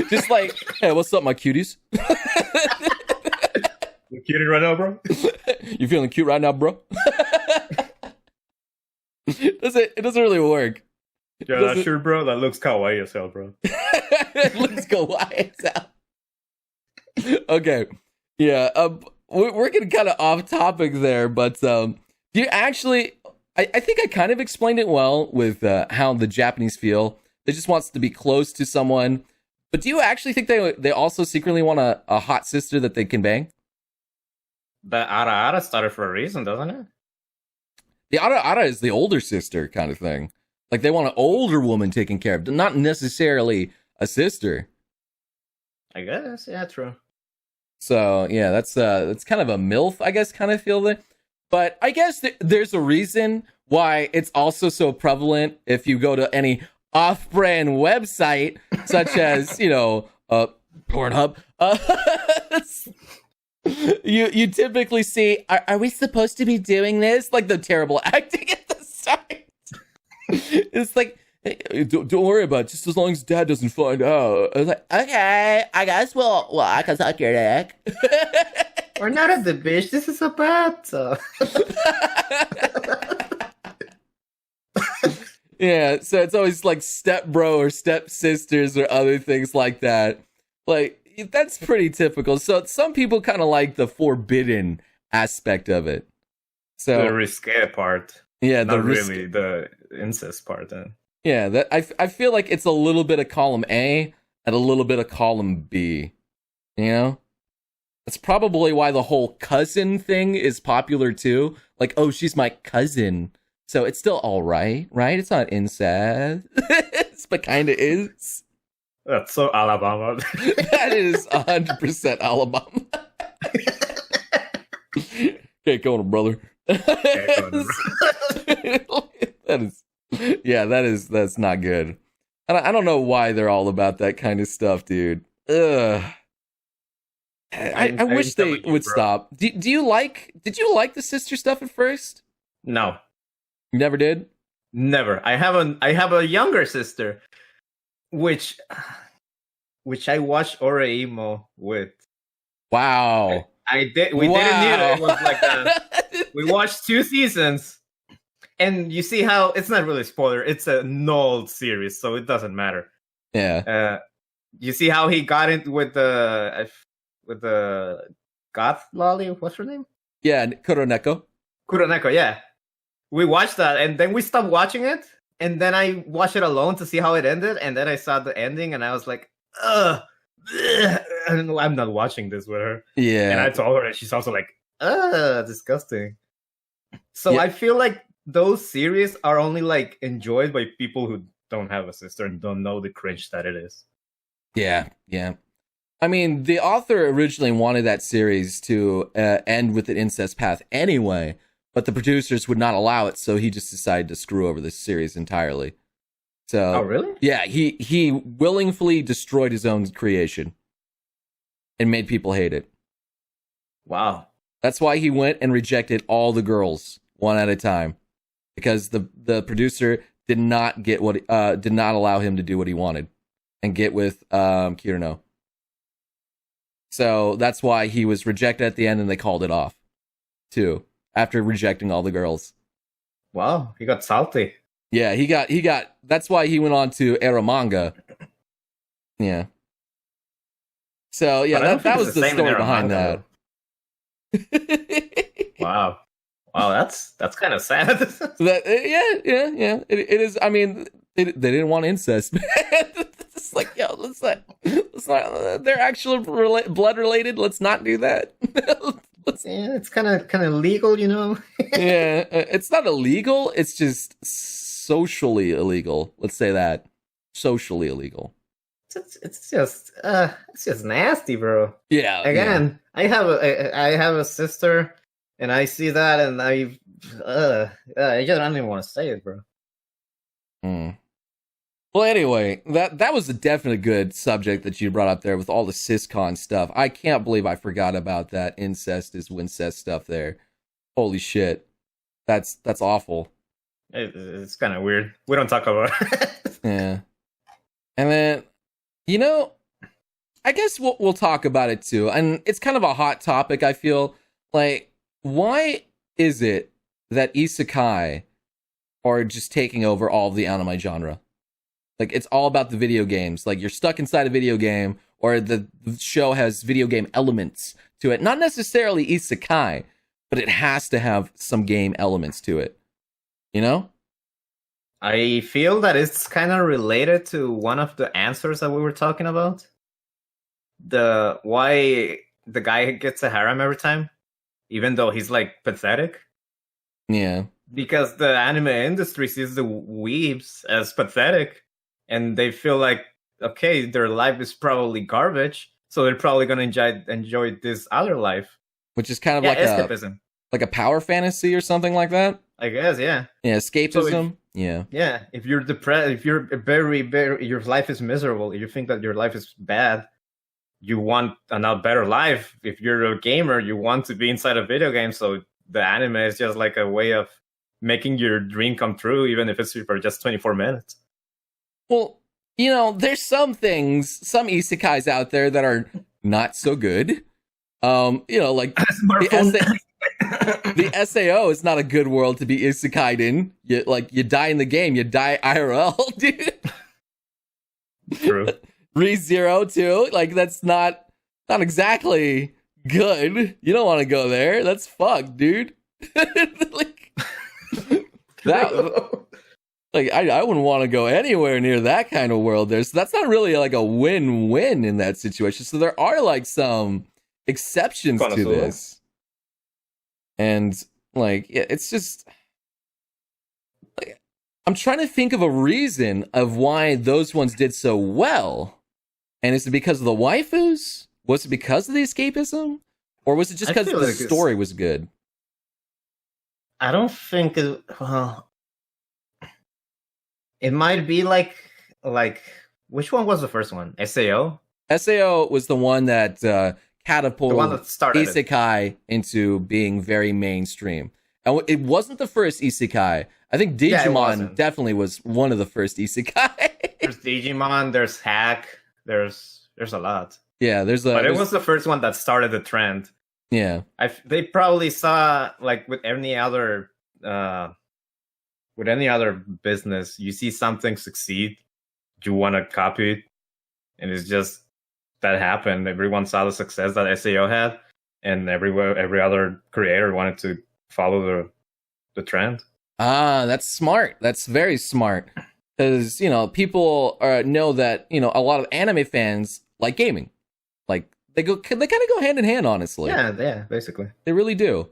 Just like, hey, what's up, my cuties? You cute right now, bro? You feeling cute right now, bro? It doesn't really work. Yeah, that's sure, bro. That looks kawaii as hell, bro. It looks kawaii as hell. Okay. Yeah, we're getting kind of off topic there, but do you actually... I think I kind of explained it well with how the Japanese feel. They just wants to be close to someone. But do you actually think they also secretly want a hot sister that they can bang? The Ara started for a reason, doesn't it? The Ara is the older sister kind of thing. Like they want an older woman taken care of, not necessarily a sister. I guess, yeah, true. So yeah, that's kind of a MILF, I guess, kind of feel that. But I guess there's a reason why it's also so prevalent if you go to any off-brand website, such as, you know, Pornhub. You typically see, are we supposed to be doing this? Like the terrible acting at the start. It's like, hey, don't worry about it, just as long as Dad doesn't find out. I was like, okay, I guess I can suck your dick. We're not at the beach. This is a bathtub. Yeah, so it's always like step bro or step sisters or other things like that. Like, that's pretty typical. So some people kind of like the forbidden aspect of it. So The risque part. yeah, Not really the incest part. Then. Yeah, that I feel like it's a little bit of column A and a little bit of column B. You know? That's probably why the whole cousin thing is popular too. Like, oh, she's my cousin. So it's still all right? It's not incest. But kind of is. That's so Alabama. That is 100% Alabama. Can't go on, brother. That's not good. I don't know why they're all about that kind of stuff, dude. Ugh. I wish they would stop. Did you like the sister stuff at first? No. You never did? Never. I have a younger sister, which I watched Oreimo with. Wow. I did. We didn't need it. It was like we watched 2 seasons, and you see how it's not really a spoiler. It's an old series, so it doesn't matter. Yeah. You see how he got in with the goth lolly. What's her name? Yeah, Kuroneko. Kuroneko. Yeah. We watched that, and then we stopped watching it, and then I watched it alone to see how it ended, and then I saw the ending, and I was like, ugh. I'm not watching this with her. Yeah. And I told her, and she's also like, disgusting. So Yeah. I feel like those series are only like enjoyed by people who don't have a sister and don't know the cringe that it is. Yeah. I mean, the author originally wanted that series to end with an incest path anyway, but the producers would not allow it, so he just decided to screw over this series entirely. So, Oh, really? yeah, he willingly destroyed his own creation and made people hate it. Wow. That's why he went and rejected all the girls one at a time, because the producer did not allow him to do what he wanted and get with Kirino. So that's why he was rejected at the end, and they called it off too after rejecting all the girls. Wow, he got salty. Yeah, he got. That's why he went on to Eromanga. Yeah. So yeah, that was the story behind that. Wow, that's kind of sad. Yeah. It is. I mean, they didn't want incest. It's like, yo, let's not. They're actually blood related. Let's not do that. Yeah, it's kind of legal, you know. Yeah, it's not illegal. It's just socially illegal. Let's say that. Socially illegal. It's just nasty, bro. Yeah. Again, yeah. I have a sister, and I see that, and I just don't even want to say it, bro. Well, anyway, that was a definite good subject that you brought up there with all the siscon stuff. I can't believe I forgot about that incest is wincest stuff there. Holy shit, that's awful. It's kind of weird. We don't talk about it. Yeah, and then I guess we'll talk about it too, and it's kind of a hot topic. I feel like, why is it that isekai are just taking over all of the anime genre? Like, it's all about the video games. Like, you're stuck inside a video game, or the show has video game elements to it. Not necessarily isekai, but it has to have some game elements to it. You know? I feel that it's kind of related to one of the answers that we were talking about. Why the guy gets a harem every time, even though he's, like, pathetic. Yeah. Because the anime industry sees the weebs as pathetic. And they feel like, okay, their life is probably garbage, so they're probably gonna enjoy this other life, which is kind of like escapism, like a power fantasy or something like that. I guess, yeah. Yeah, escapism. Yeah. If you're depressed, if you're very, very, your life is miserable, you think that your life is bad, you want a better life. If you're a gamer, you want to be inside a video game. So the anime is just like a way of making your dream come true, even if it's for just 24 minutes. Well, you know, there's some things, some isekais out there that are not so good. You know, like the SAO is not a good world to be isekai'd in. You die in the game, you die IRL, dude. True. ReZero too. Like that's not exactly good. You don't want to go there. That's fucked, dude. Like that. Like I wouldn't want to go anywhere near that kind of world there. So that's not really like a win-win in that situation. So there are like some exceptions to this. And like it's just like, I'm trying to think of a reason of why those ones did so well. And is it because of the waifus? Was it because of the escapism? Or was it just because the story was good? I don't think it might be like which one was the first one? SAO? SAO was the one that catapulted the one that started isekai into being very mainstream. And it wasn't the first isekai. I think Digimon definitely was one of the first isekai. There's Digimon, there's Hack, there's a lot. Yeah, but it was the first one that started the trend. Yeah. They probably saw, like with any other business, you see something succeed, you want to copy it, and it's just that happened. Everyone saw the success that SAO had, and every other creator wanted to follow the trend. That's smart. That's very smart. Because, you know, people know that, you know, a lot of anime fans like gaming. Like, they kind of go hand in hand, honestly. Yeah, basically. They really do.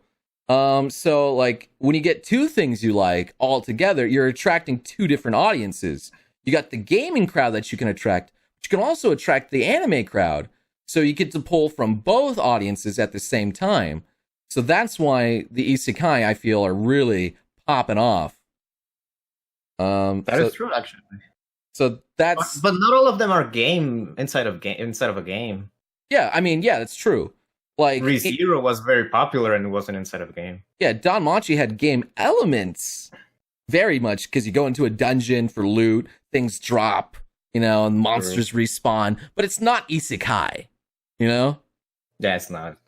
So, like, when you get two things you like all together, you're attracting two different audiences. You got the gaming crowd that you can attract, but you can also attract the anime crowd. So you get to pull from both audiences at the same time. So that's why the isekai, I feel, are really popping off. That is true, actually. So that's, but not all of them are inside of a game. Yeah, I mean, yeah, that's true. Like ReZero was very popular and it wasn't inside of a game. Yeah, Danmachi had game elements very much because you go into a dungeon for loot, things drop, you know, and monsters respawn, but it's not isekai, you know? Yeah, it's not.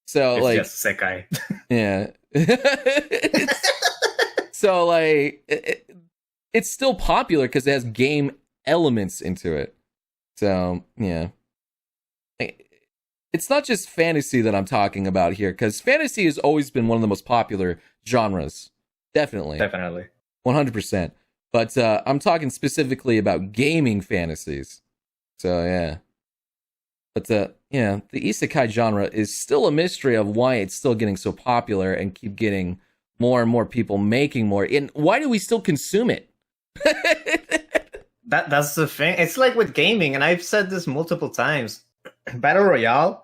So it's like just sekai. Yeah. So like it's still popular because it has game elements into it. So, yeah. It's not just fantasy that I'm talking about here, because fantasy has always been one of the most popular genres. Definitely. 100%. But I'm talking specifically about gaming fantasies. So, yeah. But, yeah, the isekai genre is still a mystery of why it's still getting so popular and keep getting more and more people making more. And why do we still consume it? That's the thing. It's like with gaming, and I've said this multiple times. Battle Royale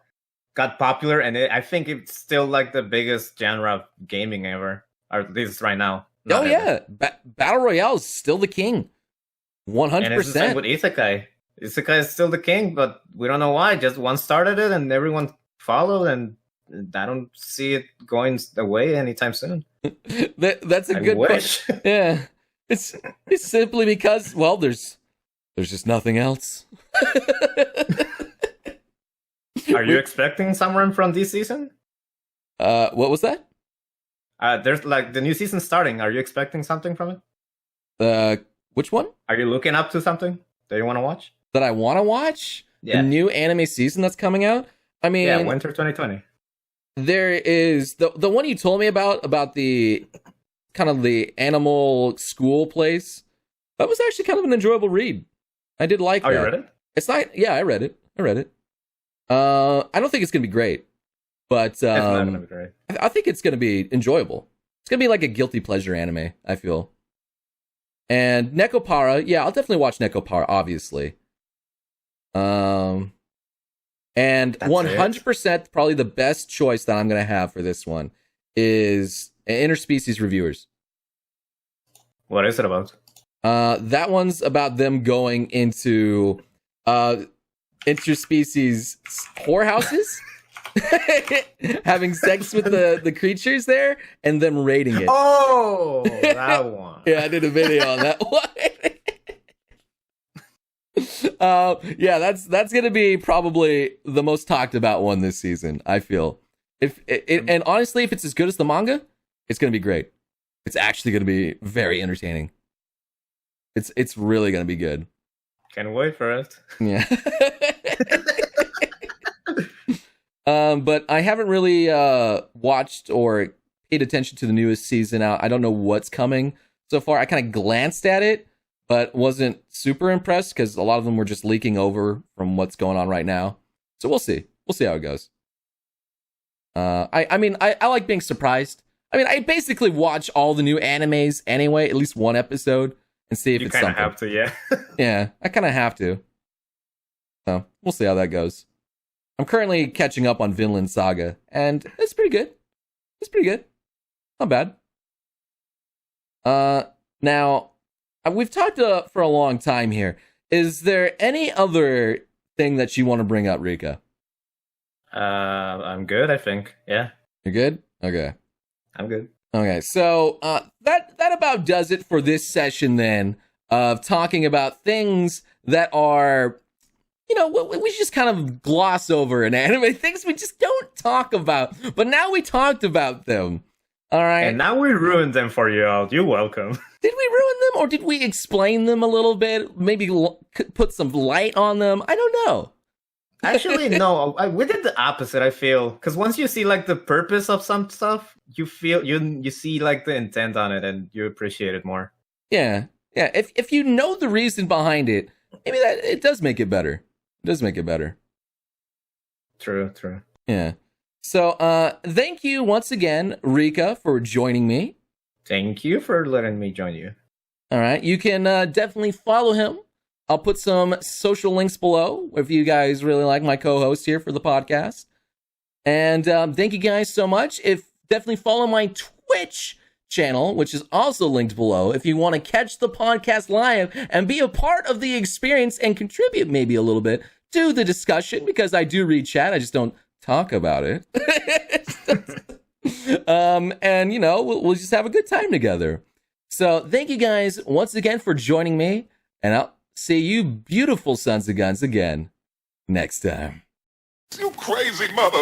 got popular, and I think it's still like the biggest genre of gaming ever, or at least right now. Oh yeah, Battle Royale is still the king, 100%. And it's the same with Isekai. Isekai is still the king, but we don't know why. Just one started it, and everyone followed, and I don't see it going away anytime soon. That's a good wish. Yeah, it's simply because, well, there's just nothing else. Are you expecting someone from this season? What was that? There's like the new season starting. Are you expecting something from it? Which one? Are you looking up to something that you want to watch? That I want to watch? Yeah. The new anime season that's coming out? I mean, yeah, winter 2020. There is the one you told me about the kind of the animal school place. That was actually kind of an enjoyable read. I did like that. You read it? It's not. Yeah, I read it. I don't think it's gonna be great, but it's not gonna be great. I think it's gonna be enjoyable. It's gonna be like a guilty pleasure anime, I feel. And Nekopara, yeah, I'll definitely watch Nekopara, obviously. And that's 100% probably the best choice that I'm gonna have for this one is Interspecies Reviewers. What is it about? That one's about them going into interspecies whorehouses, having sex with the creatures there, and them rating it. Oh, that one. Yeah, I did a video on that one. Yeah, that's gonna be probably the most talked about one this season. I feel and honestly, if it's as good as the manga, it's gonna be great. It's actually gonna be very entertaining. It's really gonna be good. Can't wait for it. Yeah. But I haven't really watched or paid attention to the newest season out. I don't know what's coming so far. I kind of glanced at it, but wasn't super impressed because a lot of them were just leaking over from what's going on right now. So we'll see. We'll see how it goes. I mean, I like being surprised. I mean, I basically watch all the new animes anyway, at least one episode, and see if it's something. You kind of have to, yeah. Yeah, I kind of have to. So we'll see how that goes. I'm currently catching up on Vinland Saga, and it's pretty good. It's pretty good. Not bad. Now, we've talked for a long time here. Is there any other thing that you want to bring up, Rika? I'm good, I think. Yeah. You're good? Okay. I'm good. Okay, so that about does it for this session then, of talking about things that are, you know, we just kind of gloss over in anime, things we just don't talk about, but now we talked about them. All right. And now we ruined them for you all. You're welcome. Did we ruin them, or did we explain them a little bit? Maybe put some light on them? I don't know. Actually, no. We did the opposite, I feel. Because once you see, like, the purpose of some stuff, you feel, you see, like, the intent on it, and you appreciate it more. Yeah. Yeah. If you know the reason behind it, maybe that it does make it better. It does make it better. True. Yeah. So, thank you once again, Rika, for joining me. Thank you for letting me join you. All right. You can definitely follow him. I'll put some social links below if you guys really like my co-host here for the podcast. And thank you guys so much. Definitely follow my Twitch channel, which is also linked below, if you want to catch the podcast live and be a part of the experience and contribute maybe a little bit to the discussion, because I do read chat. I just don't talk about it. And, you know, we'll just have a good time together. So thank you guys once again for joining me, and I'll see you beautiful sons of guns again next time. You crazy mother.